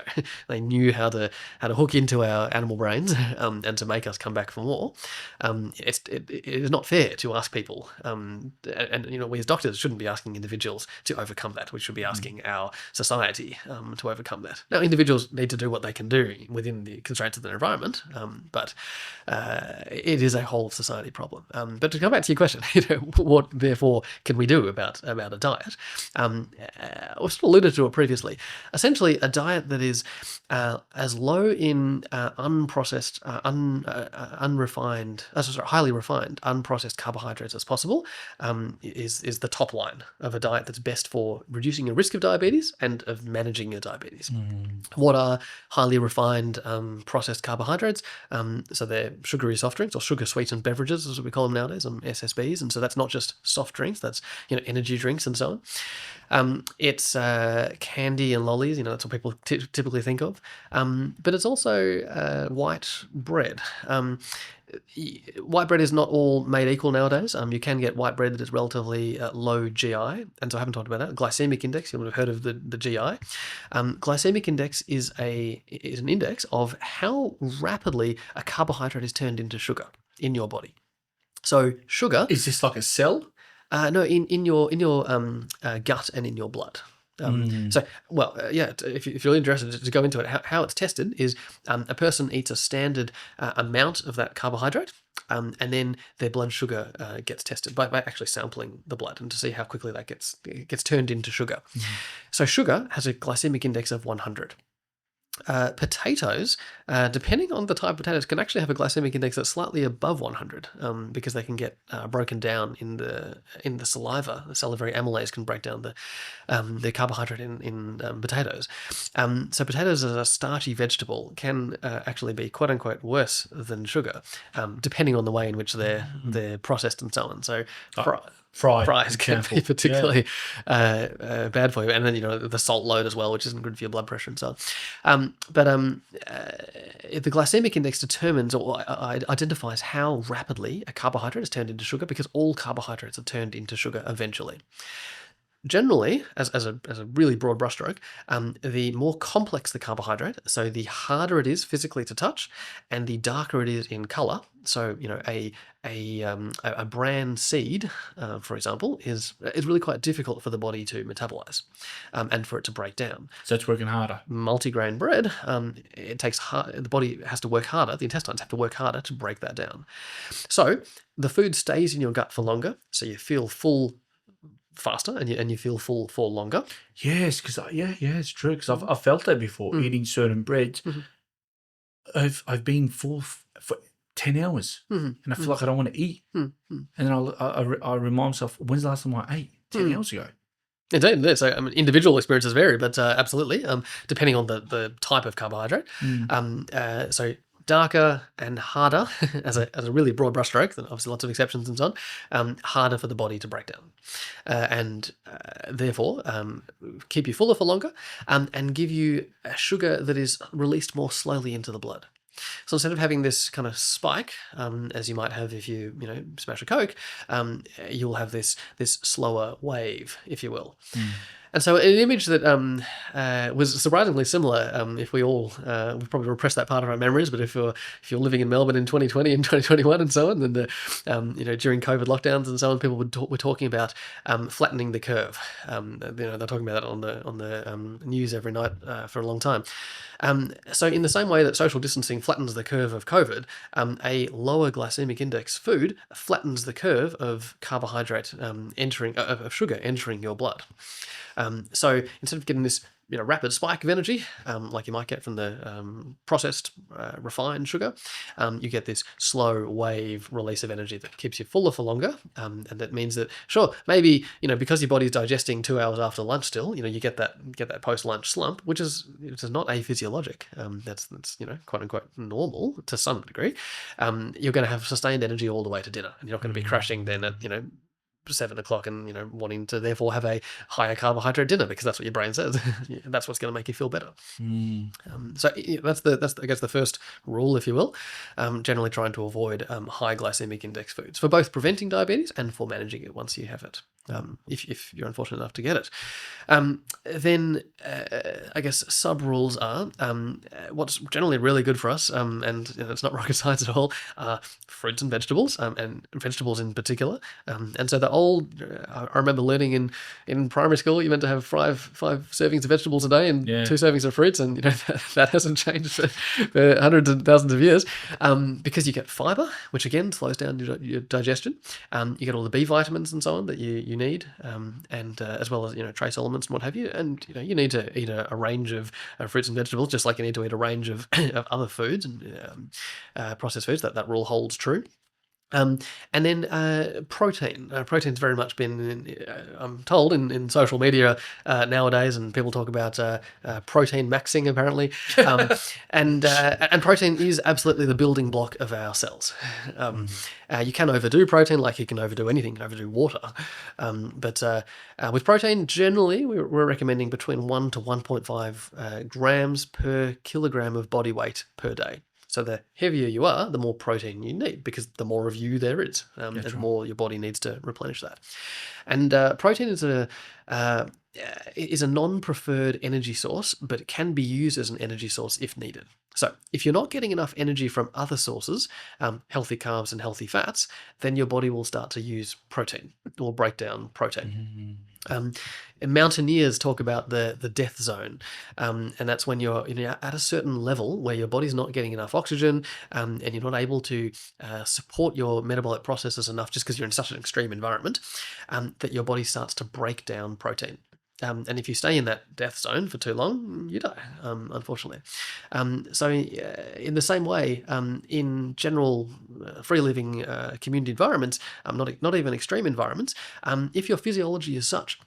They knew how to hook into our animal brains and to make us come back for more. It is not fair to ask people, and we as doctors shouldn't be asking individuals to overcome that. We should be asking our society to overcome that. Now, individuals need to do what they can do within the constraints of their environment, but it is a whole of society problem. But to come back to your question, what therefore can we do about a diet? I sort of alluded to it previously. Essentially, a diet that is as low in unprocessed, highly refined, unprocessed carbohydrates as possible is the top line of a diet that's best for reducing your risk of diabetes and of managing your diabetes. What are highly refined processed carbohydrates? So they're sugary soft drinks, or sugar sweetened beverages, as we call them nowadays, SSBs. And so that's not just soft drinks, that's energy drinks and so on. It's candy and lollies, that's what people typically think of. But it's also white bread. White bread is not all made equal nowadays. You can get white bread that is relatively low GI, and so I haven't talked about that. Glycemic index, you would have heard of the GI. Glycemic index is an index of how rapidly a carbohydrate is turned into sugar in your body. So sugar is this like a cell? No, in your gut and in your blood. So, if you're interested to go into it, how it's tested is a person eats a standard amount of that carbohydrate, and then their blood sugar gets tested by actually sampling the blood, and to see how quickly that gets turned into sugar. So sugar has a glycemic index of 100. Potatoes, depending on the type of potatoes, can actually have a glycemic index that's slightly above 100, because they can get broken down in the saliva. The salivary amylase can break down the carbohydrate in potatoes. So potatoes as a starchy vegetable can actually be quote unquote worse than sugar, depending on the way in which they're processed and so on. So fries can example. be particularly bad for you. And then, the salt load as well, which isn't good for your blood pressure and so on. The glycemic index determines or identifies how rapidly a carbohydrate is turned into sugar, because all carbohydrates are turned into sugar eventually. Generally, as a really broad brushstroke, the more complex the carbohydrate, so the harder it is physically to touch, and the darker it is in color. So, a bran seed, for example, is really quite difficult for the body to metabolize, and for it to break down. So it's working harder. Multigrain bread, the body has to work harder. The intestines have to work harder to break that down. So the food stays in your gut for longer, so you feel full faster and you feel full for longer. Yes, because it's true. Because I've felt that before eating certain breads. I've been full for 10 hours, and I feel like I don't want to eat. And then I remind myself, when's the last time I ate? 10 hours ago. Indeed. So individual experiences vary, but absolutely, depending on the type of carbohydrate. So darker and harder, as a really broad brushstroke, and obviously lots of exceptions and so on, harder for the body to break down, and therefore keep you fuller for longer, and give you a sugar that is released more slowly into the blood. So instead of having this kind of spike, as you might have if you smash a Coke, you'll have this slower wave, if you will. And so an image that was surprisingly similar, if we all, we've probably repressed that part of our memories, but if you're living in Melbourne in 2020 and 2021 and so on, and during COVID lockdowns and so on, people were talking about flattening the curve. They're talking about it on the news every night for a long time. So in the same way that social distancing flattens the curve of COVID, a lower glycemic index food flattens the curve of carbohydrate of sugar entering your blood. So instead of getting this rapid spike of energy, like you might get from the processed, refined sugar, you get this slow wave release of energy that keeps you fuller for longer, and that means that sure, maybe because your body's digesting 2 hours after lunch still, you get that post-lunch slump, which is not aphysiologic. That's quote unquote normal to some degree. You're going to have sustained energy all the way to dinner, and you're not going to be crashing then at 7 o'clock and wanting to therefore have a higher carbohydrate dinner, because that's what your brain says. That's what's going to make you feel better. So that's I guess the first rule, if you will. Generally trying to avoid high glycemic index foods for both preventing diabetes and for managing it once you have it. If you're unfortunate enough to get it. Then I guess sub rules are what's generally really good for us, and it's not rocket science at all, are fruits and vegetables, and vegetables in particular. And so the old, I remember learning in primary school, you meant to have five servings of vegetables a day and 2 servings of fruits, and that hasn't changed for hundreds and thousands of years, because you get fiber, which again slows down your digestion. You get all the B vitamins and so on that you need, and as well as trace elements and what have you. And you need to eat a range of fruits and vegetables, just like you need to eat a range of other foods and processed foods. That rule holds true. And then protein. Protein's very much been, I'm told, in social media nowadays, and people talk about protein maxing apparently. And protein is absolutely the building block of our cells. You can overdo protein like you can overdo anything. You can overdo water. But with protein, generally, we're recommending between 1 to 1.5 grams per kilogram of body weight per day. So the heavier you are, the more protein you need, because the more of you there is, and the more your body needs to replenish that. And protein is a non-preferred energy source, but it can be used as an energy source if needed. So if you're not getting enough energy from other sources, healthy carbs and healthy fats, then your body will start to use protein, or break down protein. Mountaineers talk about the death zone, and that's when you're at a certain level where your body's not getting enough oxygen, and you're not able to support your metabolic processes enough, just because you're in such an extreme environment, that your body starts to break down protein. And if you stay in that death zone for too long, you die, unfortunately. So in the same way, in general free-living community environments, not even extreme environments, if your physiology is such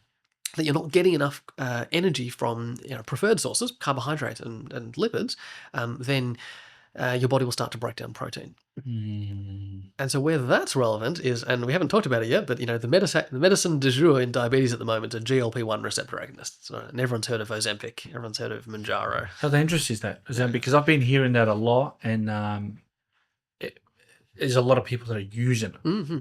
that you're not getting enough energy from preferred sources, carbohydrate and lipids, then your body will start to break down protein. Mm. And so where that's relevant is, and we haven't talked about it yet, but the medicine du jour in diabetes at the moment are GLP-1 receptor agonists. So, and everyone's heard of Ozempic, everyone's heard of Mounjaro. How dangerous is that? Because I've been hearing that a lot, and there's a lot of people that are using it. Mm-hmm.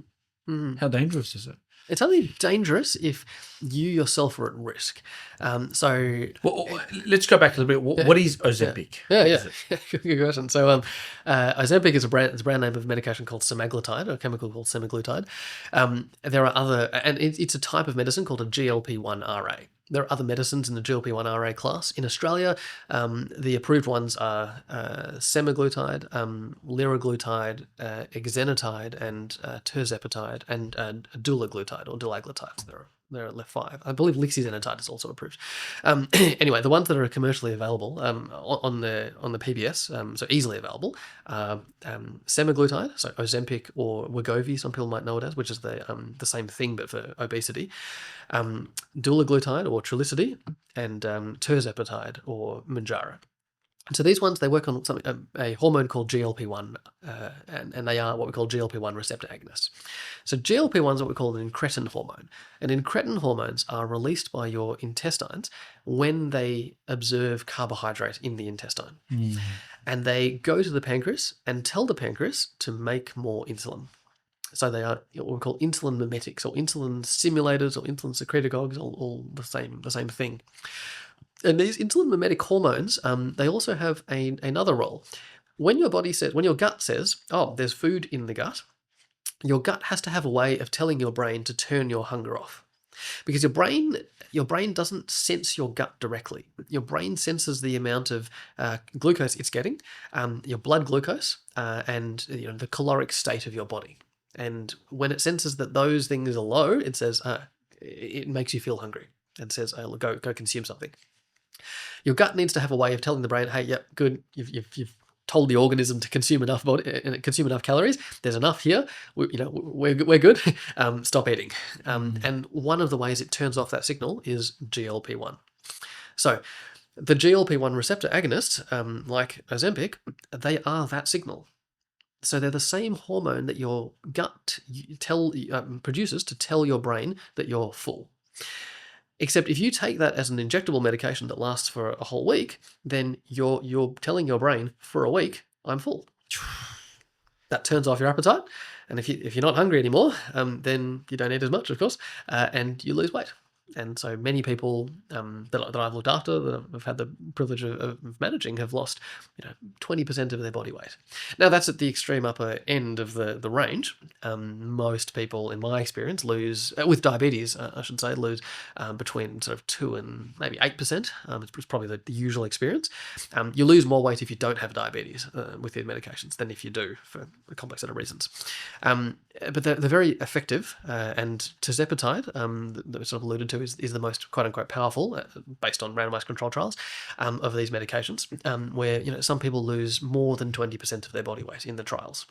Mm-hmm. How dangerous is it? It's only dangerous if you yourself are at risk. Well, let's go back a little bit. What is Ozempic? Yeah. Good question. So, Ozempic is a brand name of medication called semaglutide, or a chemical called semaglutide. There are other, and it's a type of medicine called a GLP-1RA. There are other medicines in the GLP-1RA class. In Australia, the approved ones are semaglutide, liraglutide, exenatide, and tirzepatide, and dulaglutide or dulaglutide. There are left 5. I believe lixisenatide is also approved. Anyway, the ones that are commercially available on the PBS, so easily available, semaglutide, so Ozempic or Wegovy, some people might know it as, which is the same thing but for obesity, dulaglutide or Trulicity, and tirzepatide or Mounjaro. So these ones, they work on a hormone called GLP-1, and they are what we call GLP-1 receptor agonists. So GLP-1 is what we call an incretin hormone, and incretin hormones are released by your intestines when they observe carbohydrate in the intestine. Mm. And they go to the pancreas and tell the pancreas to make more insulin. So they are what we call insulin mimetics, or insulin simulators, or insulin secretagogues, all the same thing. And these insulin mimetic hormones, they also have another role. When your gut says, oh, there's food in the gut, your gut has to have a way of telling your brain to turn your hunger off. Because your brain doesn't sense your gut directly. Your brain senses the amount of glucose it's getting, your blood glucose, and the caloric state of your body. And when it senses that those things are low, it says, it makes you feel hungry, and says, oh, go consume something. Your gut needs to have a way of telling the brain, hey, yep, good, you've told the organism to consume enough calories. There's enough here. We're good. Stop eating. And one of the ways it turns off that signal is GLP-1. So the GLP-1 receptor agonists, like Ozempic, they are that signal. So they're the same hormone that your gut produces to tell your brain that you're full. Except if you take that as an injectable medication that lasts for a whole week, then you're telling your brain for a week, I'm full. That turns off your appetite, and if you're not hungry anymore, then you don't eat as much, of course, and you lose weight. And so many people that I've looked after, that I've had the privilege of managing, have lost 20% of their body weight. Now, that's at the extreme upper end of the range. Most people, in my experience, lose, with diabetes, lose between sort of 2 and maybe 8%. It's probably the usual experience. You lose more weight if you don't have diabetes with the medications than if you do, for a complex set of reasons. But they're very effective, and tirzepatide, that we sort of alluded to, is the most quote-unquote powerful, based on randomized control trials, of these medications, where some people lose more than 20% of their body weight in the trials.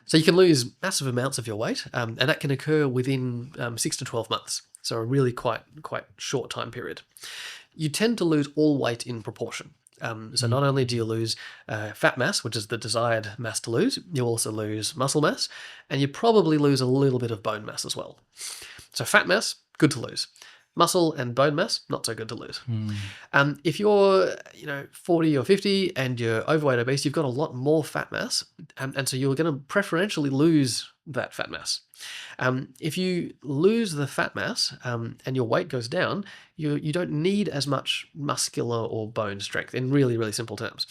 So you can lose massive amounts of your weight, and that can occur within 6 to 12 months, so a really quite short time period. You tend to lose all weight in proportion. So not only do you lose fat mass, which is the desired mass to lose, you also lose muscle mass, and you probably lose a little bit of bone mass as well. So fat mass, good to lose. Muscle and bone mass, not so good to lose. If you're 40 or 50 and you're overweight, obese, you've got a lot more fat mass, and so you're going to preferentially lose that fat mass. If you lose the fat mass and your weight goes down, you don't need as much muscular or bone strength, in really, really simple terms.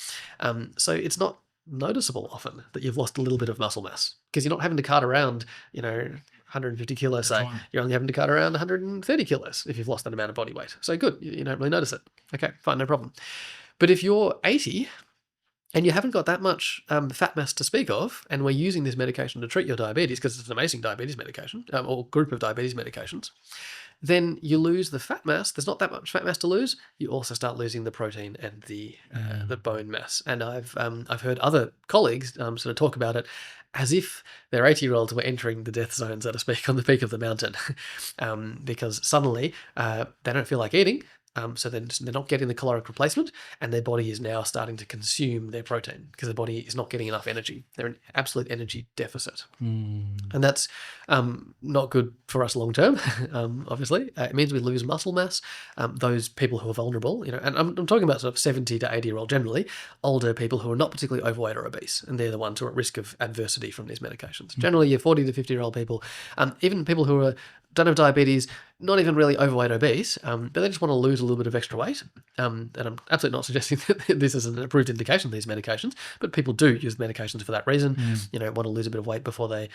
So it's not noticeable often that you've lost a little bit of muscle mass, because you're not having to cart around 150 kilos, say. You're only having to cut around 130 kilos if you've lost that amount of body weight. So good, you don't really notice it. Okay, fine, no problem. But if you're 80 and you haven't got that much fat mass to speak of, and we're using this medication to treat your diabetes, because it's an amazing diabetes medication, or group of diabetes medications, then you lose the fat mass. There's not that much fat mass to lose. You also start losing the protein and the bone mass. And I've heard other colleagues sort of talk about it as if their 80-year-olds were entering the death zone, so to speak, on the peak of the mountain, because suddenly they don't feel like eating, So then they're not getting the caloric replacement, and their body is now starting to consume their protein because the body is not getting enough energy. They're in absolute energy deficit. And that's not good for us long term, obviously. It means we lose muscle mass. Those people who are vulnerable, and I'm talking about sort of 70 to 80-year-old generally, older people who are not particularly overweight or obese, and they're the ones who are at risk of adversity from these medications. Generally, your 40 to 50-year-old people, even people who don't have diabetes, not even really overweight, obese, but they just want to lose a little bit of extra weight. And I'm absolutely not suggesting that this is an approved indication of these medications, but people do use medications for that reason. Want to lose a bit of weight before they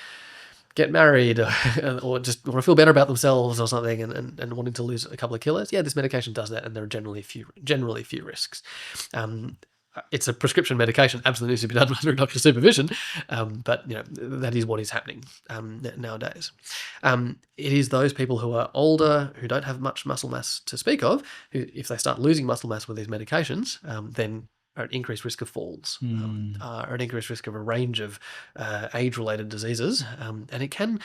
get married, or just want to feel better about themselves or something, and wanting to lose a couple of kilos. Yeah, this medication does that, and there are generally few risks. It's a prescription medication, absolutely needs to be done under a doctor's supervision, but that is what is happening nowadays. It is those people who are older, who don't have much muscle mass to speak of, who, if they start losing muscle mass with these medications, then are at increased risk of falls, are at increased risk of a range of age-related diseases, and it can,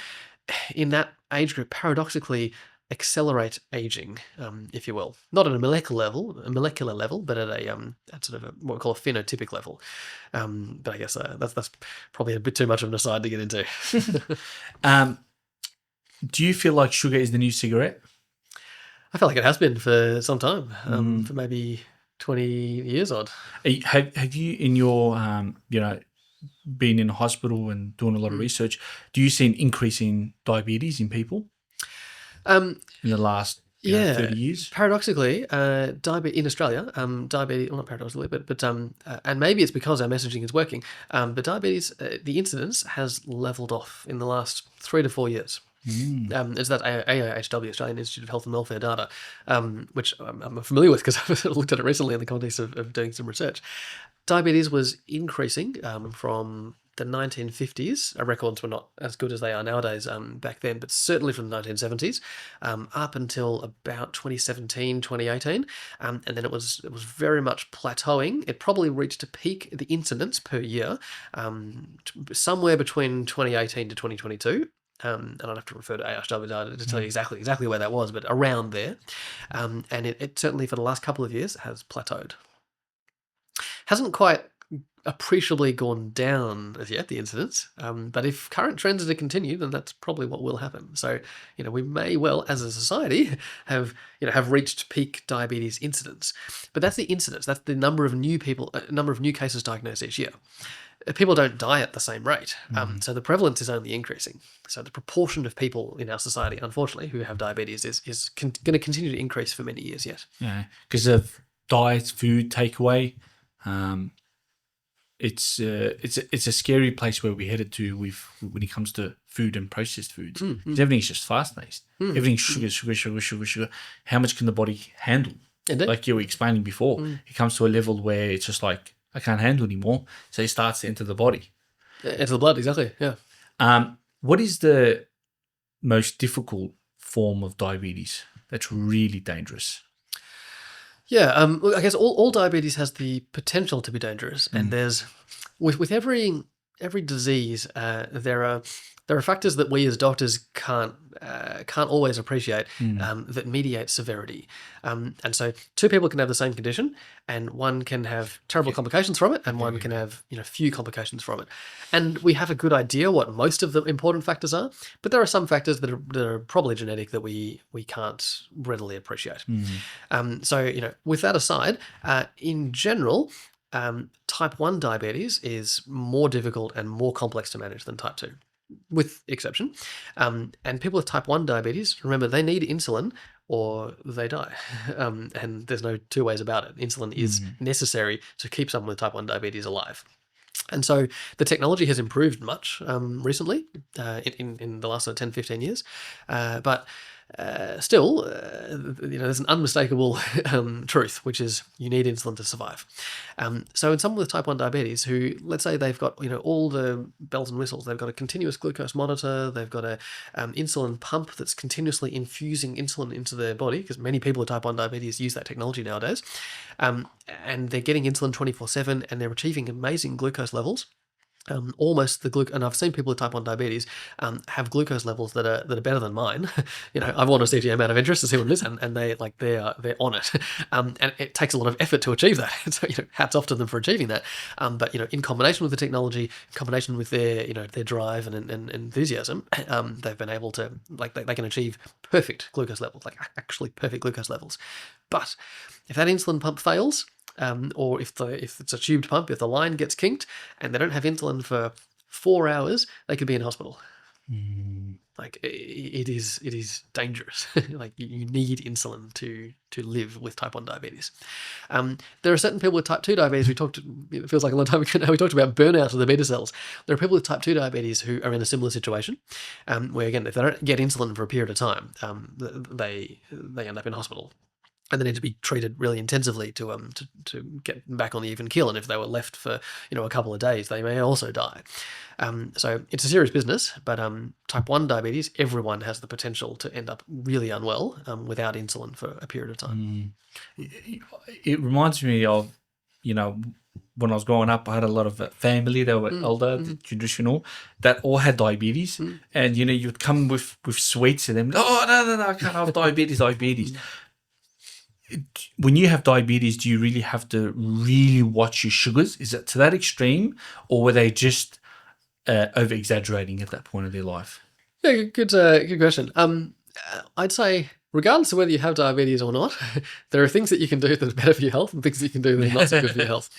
in that age group, paradoxically accelerate aging, if you will, not at a molecular level, but at at sort of what we call a phenotypic level. But I guess that's probably a bit too much of an aside to get into. Do you feel like sugar is the new cigarette? I feel like it has been for some time, for maybe 20 years odd. Have you, in your being in a hospital and doing a lot of research, do you see an increase in diabetes in people? In the last 30 years? Paradoxically, diabetes in Australia, diabetes, well, not paradoxically, but and maybe it's because our messaging is working, but diabetes, the incidence has leveled off in the last 3 to 4 years. It's that AIHW, Australian Institute of Health and Welfare data, which I'm familiar with because I've looked at it recently in the context of doing some research. Diabetes was increasing from the 1950s. Our records were not as good as they are nowadays back then, but certainly from the 1970s up until about 2017, 2018. And then it was very much plateauing. It probably reached a peak, the incidence per year, somewhere between 2018 to 2022. And I'd have to refer to AIHW data to tell you exactly where that was, but around there. And it certainly for the last couple of years has plateaued. Hasn't quite appreciably gone down as yet, the incidence, but if current trends are to continue, then that's probably what will happen. So, we may well, as a society, have reached peak diabetes incidence. But that's the incidence. That's the number of new cases diagnosed each year. People don't die at the same rate, so the prevalence is only increasing. So the proportion of people in our society, unfortunately, who have diabetes is going to continue to increase for many years yet. Yeah, because of diet, food, takeaway. It's a scary place where we're headed to when it comes to food and processed foods. Everything's just fast-paced. Everything's sugar. How much can the body handle? Indeed. Like you were explaining before, it comes to a level where it's just like, I can't handle anymore. So it starts to enter the body. Enter the blood, exactly, yeah. What is the most difficult form of diabetes that's really dangerous? Yeah, look, I guess all diabetes has the potential to be dangerous, and there's with every disease, there are factors that we as doctors can't always appreciate that mediate severity. And so two people can have the same condition, and one can have terrible complications from it, and one can have few complications from it. And we have a good idea what most of the important factors are, but there are some factors that are probably genetic that we can't readily appreciate. So with that aside, in general, type 1 diabetes is more difficult and more complex to manage than type 2. With exception. And people with type 1 diabetes, remember, they need insulin or they die. And there's no two ways about it. Insulin is necessary to keep someone with type 1 diabetes alive. And so the technology has improved much recently in the last 10, 15 years. But still, there's an unmistakable truth, which is you need insulin to survive. So in someone with type 1 diabetes who, let's say they've got all the bells and whistles, they've got a continuous glucose monitor, they've got a insulin pump that's continuously infusing insulin into their body, because many people with type 1 diabetes use that technology nowadays, and they're getting insulin 24/7 and they're achieving amazing glucose levels. almost the glucose, and I've seen people with type 1 diabetes have glucose levels that are better than mine. I've wanted a CGM out of interest to see what it is, and they're on it. And it takes a lot of effort to achieve that. So hats off to them for achieving that. But in combination with the technology, in combination with their their drive and enthusiasm, they've been able to they can achieve perfect glucose levels, actually perfect glucose levels. But if that insulin pump fails, or if it's a tubed pump, if the line gets kinked and they don't have insulin for 4 hours, they could be in hospital. It is dangerous. You need insulin to live with type 1 diabetes. There are certain people with type 2 diabetes. It feels like a long time ago now, we talked about burnout of the beta cells. There are people with type 2 diabetes who are in a similar situation, where again, if they don't get insulin for a period of time, they end up in hospital. And they need to be treated really intensively to get back on the even keel. And if they were left for a couple of days, they may also die. So it's a serious business. But type 1 diabetes, everyone has the potential to end up really unwell without insulin for a period of time. It reminds me of when I was growing up, I had a lot of family that were older, traditional, that all had diabetes, and you'd come with sweets and them. Oh no, I can't have diabetes. When you have diabetes, do you really have to really watch your sugars? Is it to that extreme, or were they just over-exaggerating at that point of their life? Yeah, good question. I'd say, regardless of whether you have diabetes or not, there are things that you can do that are better for your health and things that you can do that are not so good for your health.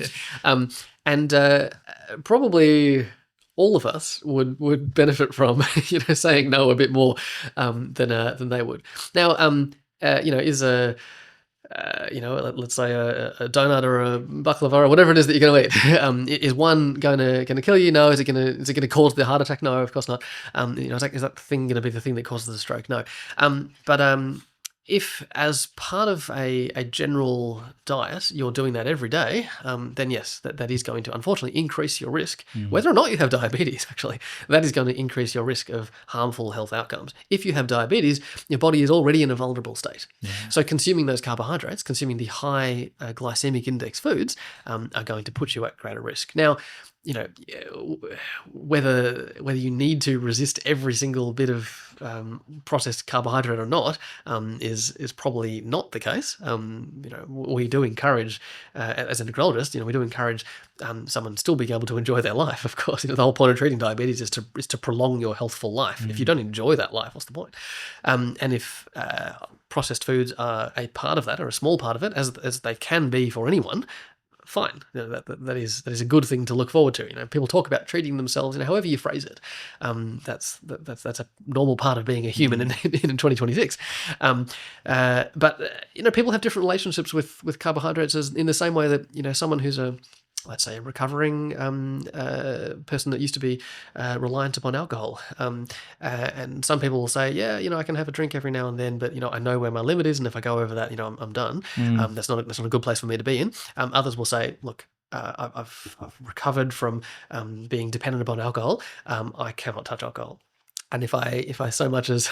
Probably all of us would benefit from saying no a bit more than they would. Now, is a let's say a donut or a baklava or whatever it is that you're going to eat. Is one going to kill you? No. Is it going to cause the heart attack? No, of course not. Is that thing going to be the thing that causes the stroke? No. But if as part of a general diet you're doing that every day, then yes, that is going to unfortunately increase your risk. Whether or not you have diabetes, actually, that is going to increase your risk of harmful health outcomes. If you have diabetes, your body is already in a vulnerable state. Yeah. So consuming those carbohydrates, consuming the high glycemic index foods, are going to put you at greater risk. Now, whether you need to resist every single bit of processed carbohydrate or not is probably not the case. We do encourage, as an endocrinologist, we do encourage someone still being able to enjoy their life. Of course, the whole point of treating diabetes is to prolong your healthful life. If you don't enjoy that life, what's the point? And if processed foods are a part of that, or a small part of it, as they can be for anyone, fine. That is a good thing to look forward to. People talk about treating themselves, however you phrase it. That's a normal part of being a human in 2026. But people have different relationships with carbohydrates, as in the same way that someone who's let's say a recovering person that used to be reliant upon alcohol. And some people will say, I can have a drink every now and then, but I know where my limit is, and if I go over that, I'm done. That's not a good place for me to be in. Others will say, look, I've recovered from being dependent upon alcohol. I cannot touch alcohol. And if I so much as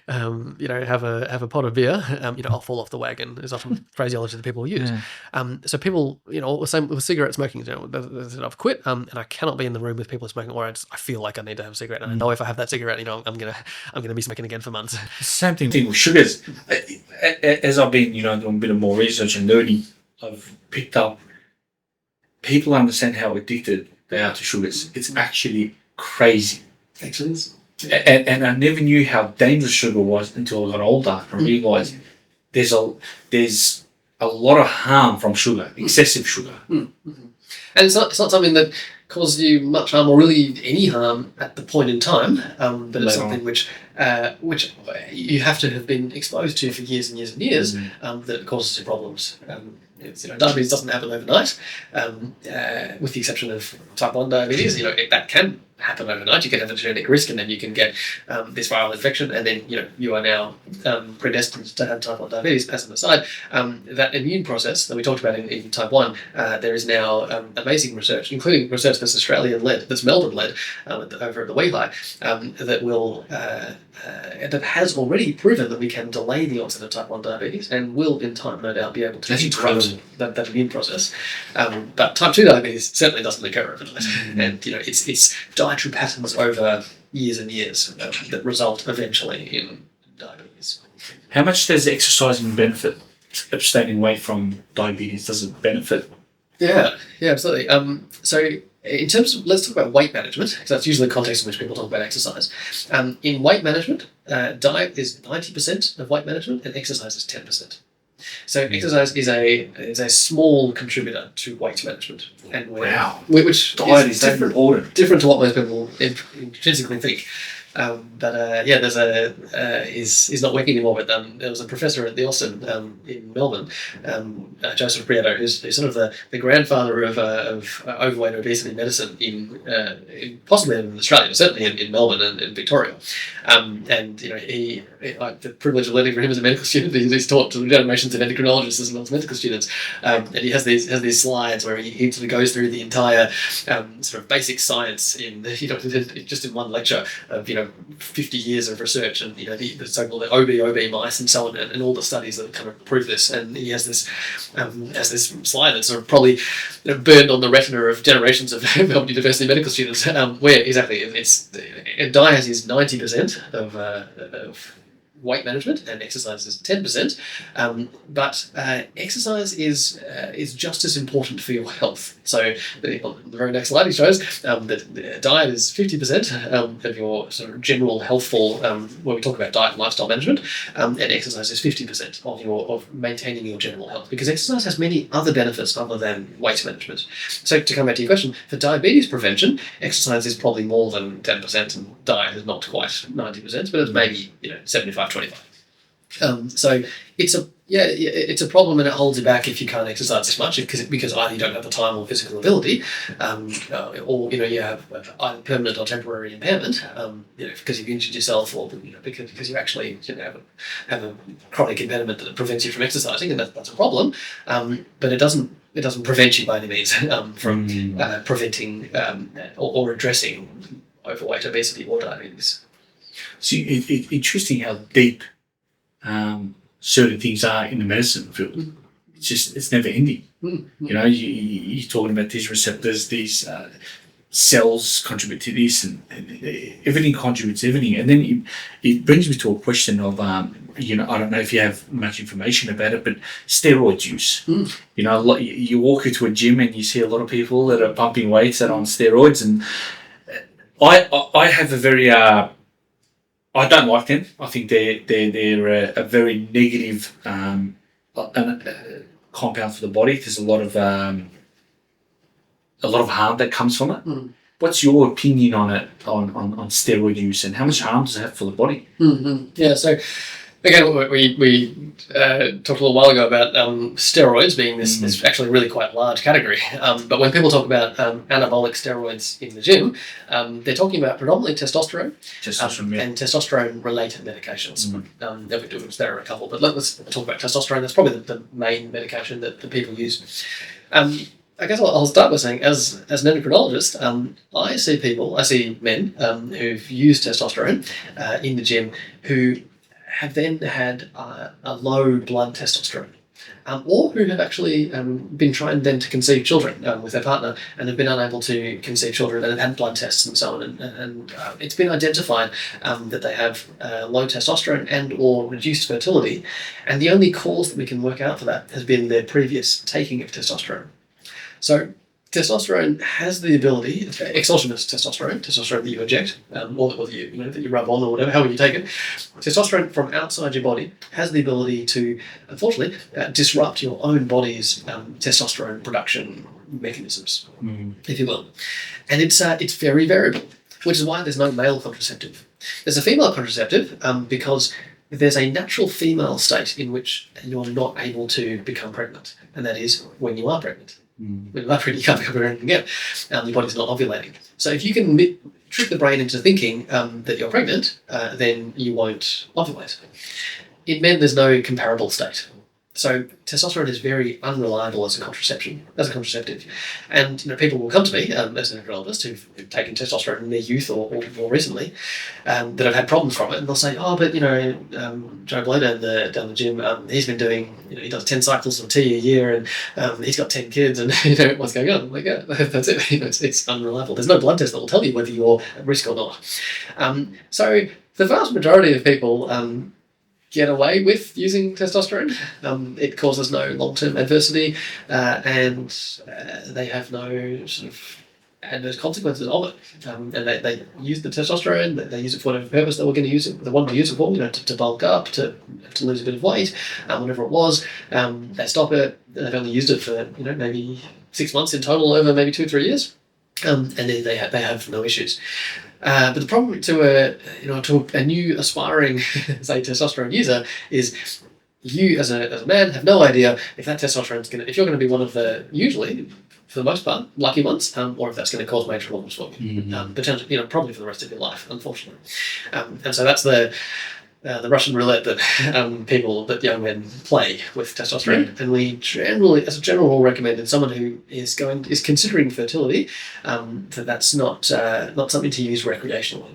have a pot of beer, I'll fall off the wagon. Is often phraseology that people use. So people, same with cigarette smoking. I've quit, and I cannot be in the room with people smoking, or I feel like I need to have a cigarette. And I know if I have that cigarette, I'm gonna be smoking again for months. Same thing with sugars. As I've been, doing a bit of more research and learning, I've picked up people understand how addicted they are to sugars. It's actually crazy. Actually. And I never knew how dangerous sugar was until I got older and realised there's a lot of harm from sugar, excessive sugar. Mm-hmm. And it's not something that causes you much harm, or really any harm at the point in time, but it's something which you have to have been exposed to for years and years and years, that causes you problems. Diabetes doesn't happen overnight, with the exception of type 1 diabetes. That can happen overnight. You can have a genetic risk, and then you can get this viral infection, and then you are now predestined to have type 1 diabetes. As an aside, that immune process that we talked about in type 1, there is now amazing research, including research that's Australian-led, that's Melbourne-led, over at the Wehi, that has already proven that we can delay the onset of type 1 diabetes and will, in time, no doubt, be able to interrupt that immune process. But type 2 diabetes certainly doesn't occur overnight. And, it's dietary patterns over years and years that result eventually in diabetes. How much does exercising benefit? Abstaining weight from diabetes, does it benefit? Yeah, absolutely. So in terms of, let's talk about weight management, because that's usually the context in which people talk about exercise. In weight management, diet is 90% of weight management and exercise is 10%. So exercise is a small contributor to weight management. And which diet is different to what most people intrinsically think. There's is not working anymore. But there was a professor at the Austin in Melbourne, Joseph Prieto, who's sort of the grandfather of overweight obesity medicine in possibly in Australia, but certainly in Melbourne and in Victoria. He the privilege of learning from him as a medical student. He's taught to generations of endocrinologists as well as medical students, and he has these slides where he sort of goes through the entire sort of basic science in just in one lecture of 50 years of research and the so-called OB mice and so on, and all the studies that kind of prove this. And he has this slide that's sort of probably burned on the retina of generations of Melbourne University medical students, where exactly it's diet is 90% of weight management and exercise is 10%, but exercise is just as important for your health. So on the very next slide he shows that diet is 50% of your sort of general healthful, when we talk about diet and lifestyle management, and exercise is 50% of maintaining your general health, because exercise has many other benefits other than weight management. So to come back to your question, for diabetes prevention, exercise is probably more than 10% and diet is not quite 90%, but it's maybe 75-25. So it's a problem, and it holds you back if you can't exercise as much because either you don't have the time or physical ability, or you have either permanent or temporary impairment, because you've injured yourself, or because you actually have a chronic impediment that prevents you from exercising, and that's a problem. But it doesn't prevent you by any means from preventing or addressing overweight, obesity, or diabetes. So it's interesting how deep certain things are in the medicine field. It's never ending. You're talking about these receptors, these cells contribute to this, and everything contributes to everything. And then it brings me to a question of, I don't know if you have much information about it, but steroid use. You walk into a gym and you see a lot of people that are pumping weights that are on steroids, and I have a very I don't like them. I think they're a very negative compound for the body. There's a lot of harm that comes from it. What's your opinion on it, on steroid use, and how much harm does it have for the body? Yeah, so again, we talked a little while ago about steroids being this actually really quite large category. But when people talk about anabolic steroids in the gym, they're talking about predominantly testosterone and testosterone-related medications. There are a couple, but let's talk about testosterone. That's probably the main medication that people use. I guess I'll start by saying, as an endocrinologist, I see men who've used testosterone in the gym who have then had a low blood testosterone, or who have actually been trying then to conceive children with their partner and have been unable to conceive children and have had blood tests and so on. And it's been identified that they have low testosterone and or reduced fertility. And the only cause that we can work out for that has been their previous taking of testosterone. So testosterone has the ability, exogenous testosterone that you inject, or that you rub on, or whatever, however you take it. Testosterone from outside your body has the ability to, unfortunately, disrupt your own body's testosterone production mechanisms, if you will. And it's very variable, which is why there's no male contraceptive. There's a female contraceptive because there's a natural female state in which you're not able to become pregnant, and that is when you are pregnant. When you're you can't become pregnant again. Your body's not ovulating. So if you can trick the brain into thinking that you're pregnant, then you won't ovulate. In men, there's no comparable state. So testosterone is very unreliable as a contraceptive. And people will come to me as an endocrinologist who've taken testosterone in their youth or more recently that have had problems from it, and they'll say, oh, but Joe Blow down the gym, he's been doing, he does 10 cycles of T a year, and he's got 10 kids, and what's going on? I'm like, yeah, that's it. It's unreliable. There's no blood test that will tell you whether you're at risk or not. So the vast majority of people get away with using testosterone. It causes no long-term adversity, and they have no sort of adverse consequences of it. And they use the testosterone. They use it for whatever purpose they were going to use it. They wanted to use it for, to bulk up, to lose a bit of weight, whatever it was. They stop it. They've only used it for maybe 6 months in total over maybe 2 or 3 years, and then they have no issues. But the problem to a new aspiring, say, testosterone user is you as a man have no idea if that testosterone's if you're going to be one of the, usually for the most part, lucky ones, or if that's going to cause major problems for you, potentially, probably for the rest of your life, unfortunately. And so that's the Russian roulette that young men play with testosterone, and we generally, as a general rule, recommend someone who is considering fertility that's not something to use recreationally.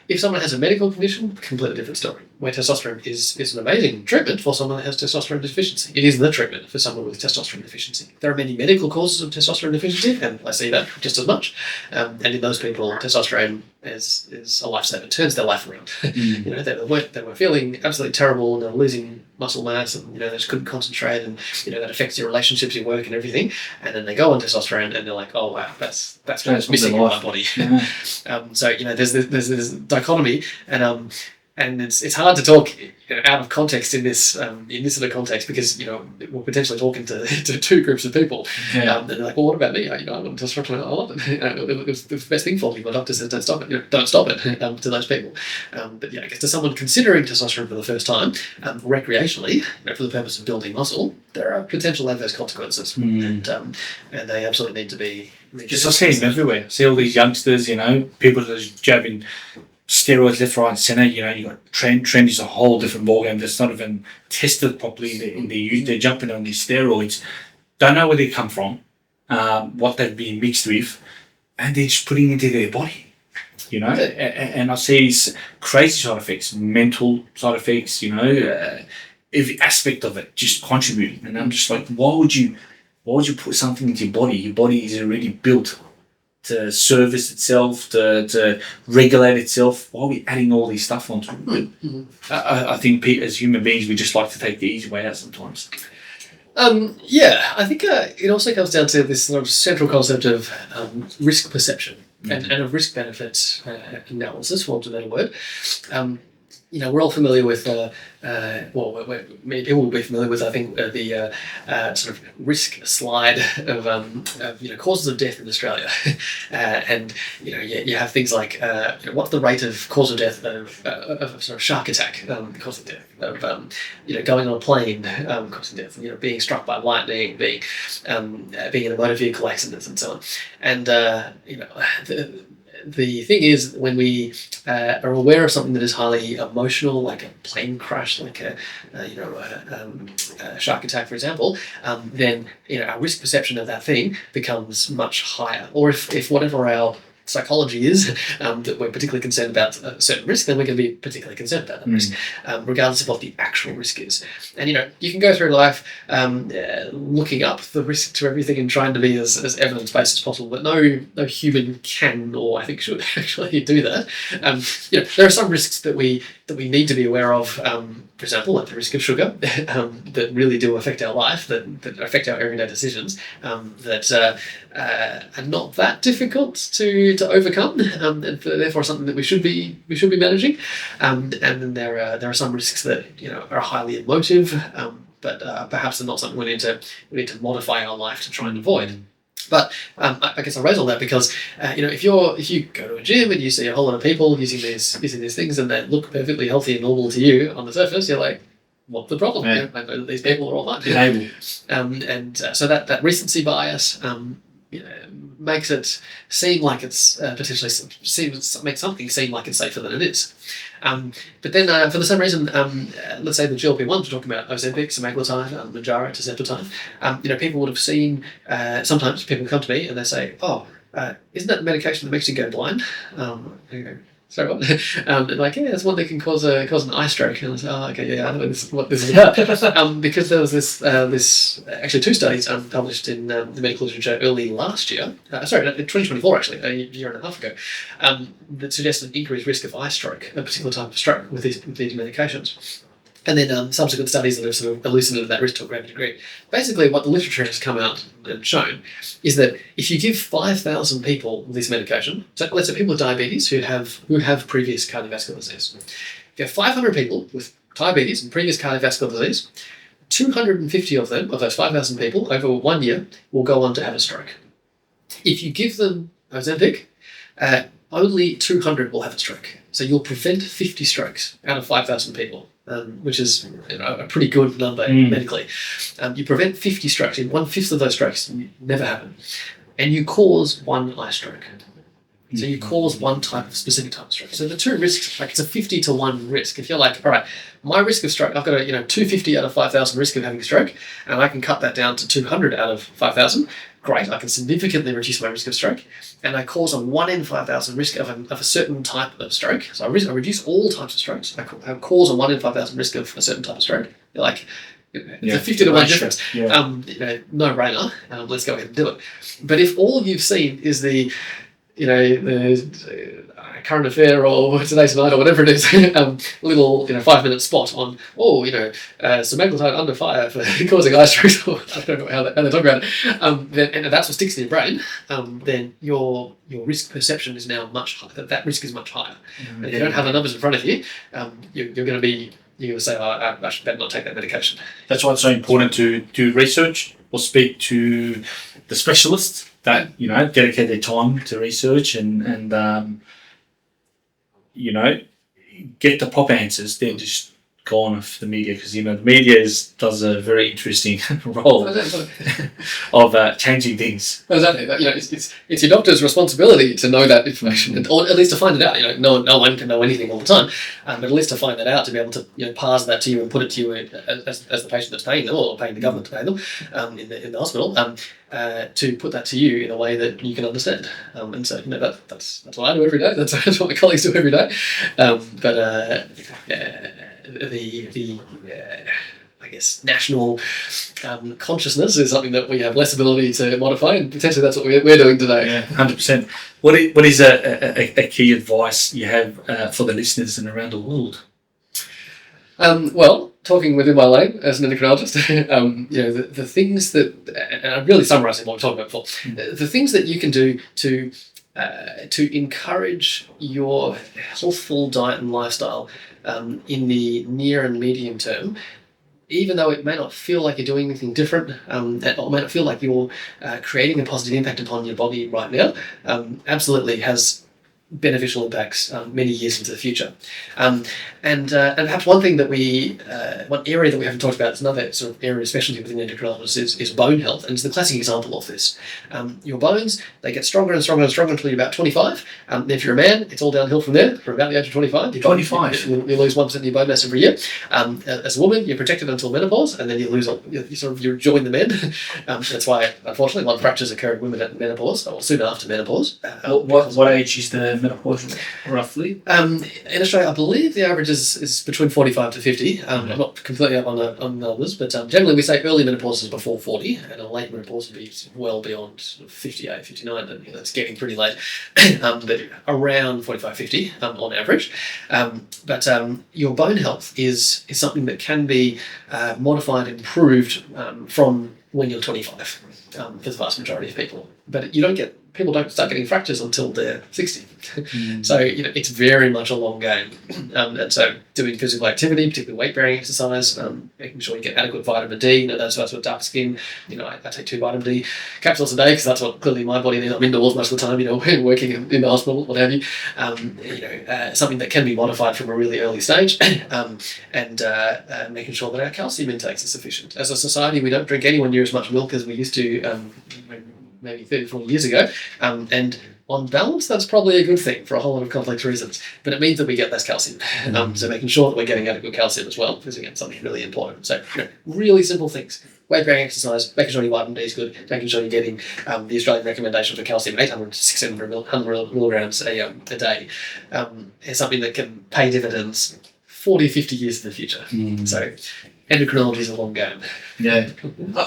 If someone has a medical condition, completely different story. Where testosterone is an amazing treatment for someone that has testosterone deficiency. It is the treatment for someone with testosterone deficiency. There are many medical causes of testosterone deficiency, and I see that just as much. And in those people, testosterone is a lifesaver. It turns their life around. They were feeling absolutely terrible, and they were losing muscle mass, and they just couldn't concentrate, and that affects your relationships, your work, and everything. And then they go on testosterone, and they're like, oh wow, that's missing in my body. Yeah. So there's this dichotomy, and it's hard to talk out of context in this sort of context, because we're potentially talking to two groups of people. And they're like, well, what about me? I'm on testosterone. I love it. It was the best thing for me. My doctor says don't stop it. Don't stop it. To those people. But I guess to someone considering testosterone for the first time, recreationally, for the purpose of building muscle, there are potential adverse consequences, and they absolutely need to be. Just I see them everywhere. I see all these youngsters, people that are jabbing steroids left, right, and centre. You got trend. Trend is a whole different ballgame that's not even tested properly. They're jumping on these steroids. Don't know where they come from, what they've been mixed with, and they're just putting it into their body. And I see crazy side effects, mental side effects. Every aspect of it just contribute. And I'm just like, why would you put something into your body? Your body is already built to service itself, to regulate itself. Why are we adding all these stuff onto it? I think as human beings, we just like to take the easy way out sometimes. I think it also comes down to this sort of central concept of risk perception and of risk-benefit analysis, for want of a better word. We're all familiar with, many people will be familiar with, I think, the sort of risk slide of causes of death in Australia. And, you have things like, what's the rate of cause of death of sort of shark attack causing death, of, going on a plane causing death, being struck by lightning, being in a motor vehicle accidents and so on. And, the thing is, when we are aware of something that is highly emotional, like a plane crash, like a shark attack, for example, then our risk perception of that thing becomes much higher. Or if whatever our psychology is that we're particularly concerned about a certain risk, then we're going to be particularly concerned about that risk, regardless of what the actual risk is. And you can go through life looking up the risk to everything and trying to be as evidence-based as possible, but no human can, or I think should actually do that. There are some risks that we need to be aware of, for example, like the risk of sugar, that really do affect our life, that affect our everyday decisions, that are not that difficult to overcome, and therefore something that we should be managing. And then there are some risks that are highly emotive, but perhaps they're not something we need to modify our life to try and avoid. But I guess I raise all that because if you go to a gym and you see a whole lot of people using these things and they look perfectly healthy and normal to you on the surface, you're like, what the problem? Yeah. I know that these people are all fine. Enable. So that recency bias makes it seem like it's potentially makes something seem like it's safer than it is. But then for the same reason, let's say the GLP-1s, we're talking about Ozempic, semaglutide, Mounjaro, tirzepatide. People would have seen, sometimes people come to me and they say, oh, isn't that the medication that makes you go blind? I go, sorry, what? Like, yeah, it's one that can cause an eye stroke. And I say, oh, okay, yeah, I know what this is about. Because there was this actually 2 studies published in the medical literature early last year, in 2024 actually, a year and a half ago, that suggested an increased risk of eye stroke, a particular type of stroke with these medications. And then subsequent studies that have sort of elucidated that risk to a greater degree. Basically, what the literature has come out and shown is that if you give 5,000 people this medication, so let's say people with diabetes who have previous cardiovascular disease, if you have 500 people with diabetes and previous cardiovascular disease, 250 of them, of those 5,000 people, over 1 year, will go on to have a stroke. If you give them Ozempic, only 200 will have a stroke. So you'll prevent 50 strokes out of 5,000 people. Which is a pretty good number medically. You prevent 50 strokes. In 1/5 of those strokes never happen. And you cause 1 eye stroke. So you cause one specific type of stroke. So the 2 risks, like it's a 50 to 1 risk. If you're like, all right, my risk of stroke, I've got a 250 out of 5,000 risk of having a stroke, and I can cut that down to 200 out of 5,000. Great, I can significantly reduce my risk of stroke, and I cause a 1 in 5,000 risk of a certain type of stroke. So I reduce all types of strokes. I cause a 1 in 5,000 risk of a certain type of stroke. You're like, it's a 50 to 1 difference. Yeah. No brainer. Let's go ahead and do it. But if all you've seen is the current affair or today's night or whatever it is, little 5-minute spot on semaglutide under fire for causing eye strokes. I don't know how they talk about it. And that's what sticks in your brain. Then your risk perception is now much higher. That risk is much higher. And if you don't have the numbers in front of you, you're going to be. You're going to say, I should better not take that medication. That's why it's so important to do research or speak to the specialists that dedicate their time to research and get the proper answers. Then just go on with the media, because the media does a very interesting role of changing things. Exactly. It's your doctor's responsibility to know that information, or at least to find it out. No one can know anything all the time, but at least to find that out, to be able to pass that to you and put it to you as the patient that's paying them, or paying the government to pay them in the hospital, to put that to you in a way that you can understand. And so that's what I do every day. That's what my colleagues do every day. The I guess national consciousness is something that we have less ability to modify, and potentially that's what we're doing today. Yeah, 100%. What is a key advice you have for the listeners and around the world? Well, talking within my lane as an endocrinologist, the things that, and I'm really summarising what we talked about before, the things that you can do to encourage your healthful diet and lifestyle in the near and medium term, even though it may not feel like you're doing anything different, or may not feel like you're creating a positive impact upon your body right now, absolutely has beneficial impacts many years into the future. And perhaps one thing that one area that we haven't talked about, is another sort of area of specialty within endocrinologists, is bone health. And it's the classic example of this. Your bones, they get stronger and stronger and stronger until you're about 25. If you're a man, it's all downhill from there, from about the age of 25. You lose 1% of your bone mass every year. As a woman, you're protected until menopause, and then you join the men. That's why, unfortunately, a lot of fractures occur in women at menopause, or soon after menopause. What age is the menopause roughly? In Australia, I believe the average is between 45 to 50. I'm not completely up on the numbers, but generally we say early menopause is before 40, and a late menopause would be well beyond 58, 59, and it's getting pretty late, but around 45, 50 on average. But your bone health is something that can be modified, improved from when you're 25, for the vast majority of people. But you don't get people don't start getting fractures until they're 60. So, it's very much a long game. And so doing physical activity, particularly weight-bearing exercise, making sure you get adequate vitamin D, those of us with dark skin, I take 2 vitamin D capsules a day because that's what clearly my body needs. I'm indoors most of the time, working in the hospital, what have you. Something that can be modified from a really early stage, and making sure that our calcium intakes are sufficient. As a society, we don't drink anywhere near as much milk as we used to maybe 30, 40 years ago, and on balance, that's probably a good thing for a whole lot of complex reasons. But it means that we get less calcium. So making sure that we're getting adequate calcium as well is, again, something really important. So, really simple things. Weight-bearing exercise, making sure your vitamin D is good, making sure you're getting the Australian recommendation for calcium, 800 to 600 milligrams a day, is something that can pay dividends 40, 50 years in the future. So endocrinology is a long game. Yeah.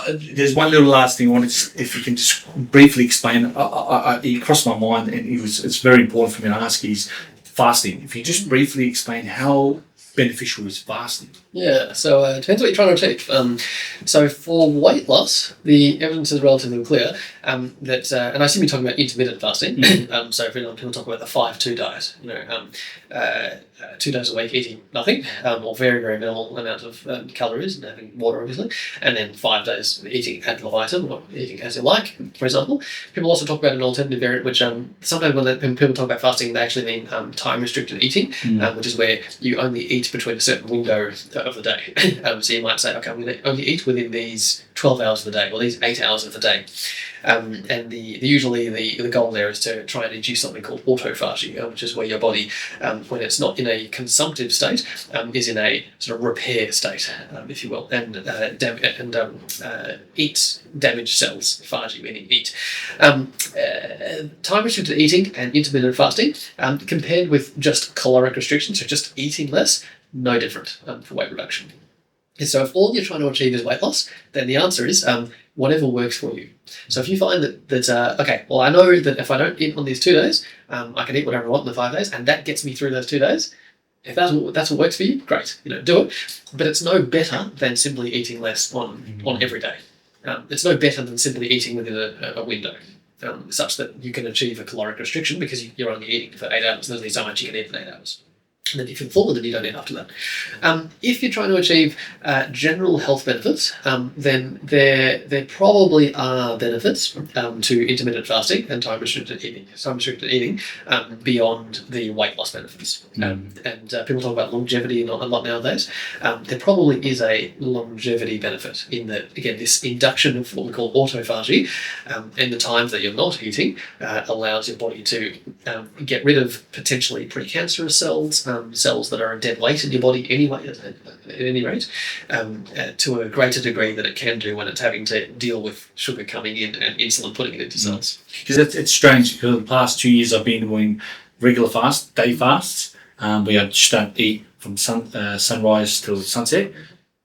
There's one little last thing I wanted to, if you can just briefly explain. It crossed my mind, and it's very important for me to ask, is fasting. If you just briefly explain how beneficial is fasting. Yeah, so it depends what you're trying to achieve. So for weight loss, the evidence is relatively clear that, and I assume you're talking about intermittent fasting. So if people talk about the 5-2 diet, 2 days a week eating nothing, or very, very minimal amount of calories and having water, obviously, and then 5 days eating ad libitum, or eating as you like, for example. People also talk about an alternative variant, which sometimes when people talk about fasting, they actually mean time-restricted eating, which is where you only eat between a certain window of the day. So you might say, okay, I'm going to only eat within these 12 hours of the day, or these 8 hours of the day. And usually the goal there is to try and induce something called autophagy, which is where your body, when it's not in a consumptive state, is in a sort of repair state, if you will, and eats damaged cells. Phagy meaning eat. Time-restricted eating and intermittent fasting, compared with just caloric restriction, so just eating less, no different for weight reduction. And so if all you're trying to achieve is weight loss, then the answer is whatever works for you. So if you find that okay, well, I know that if I don't eat on these 2 days, I can eat whatever I want in the 5 days, and that gets me through those 2 days. If that's what works for you, great, do it. But it's no better than simply eating less on every day. It's no better than simply eating within a window, such that you can achieve a caloric restriction because you're only eating for 8 hours. There's only so much you can eat in 8 hours. And then if you're full, then you don't eat after that. If you're trying to achieve general health benefits, then there probably are benefits to intermittent fasting and time-restricted eating beyond the weight loss benefits. And people talk about longevity a lot nowadays. There probably is a longevity benefit in that, again, this induction of what we call autophagy in the times that you're not eating allows your body to get rid of potentially precancerous cells, cells that are a dead weight in your body anyway, at any rate, to a greater degree than it can do when it's having to deal with sugar coming in and insulin putting it into cells. Because it's strange, because the past 2 years I've been doing regular day fasts, where I just don't eat from sunrise till sunset,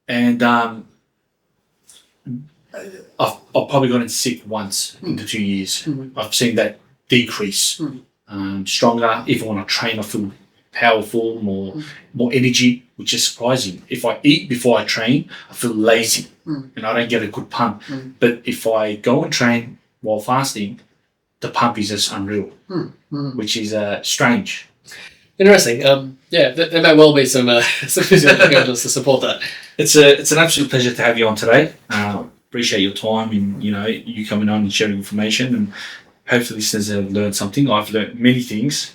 and I've probably gotten sick once in the 2 years. I've seen that decrease. Stronger. Even when I train, I feel powerful, more energy, which is surprising. If I eat before I train, I feel lazy and I don't get a good pump. But if I go and train while fasting, the pump is just unreal, which is strange. Interesting. There may well be some physiological evidence to support that. It's an absolute pleasure to have you on today. Appreciate your time and you coming on and sharing information, and hopefully listeners have learned something. I've learned many things.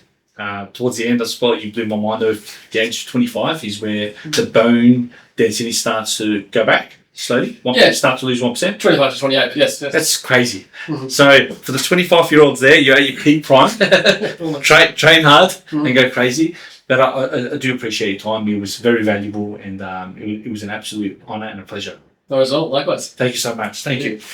Towards the end, I suppose you blew my mind of the age of 25 is where the bone density starts to go back slowly. Start to lose 1%. 25 to 28, yes. That's crazy. So for the 25-year-olds there, you're at your peak prime. train hard and go crazy. But I do appreciate your time. It was very valuable, and it was an absolute honour and a pleasure. No result, likewise. Thank you so much. Thank you.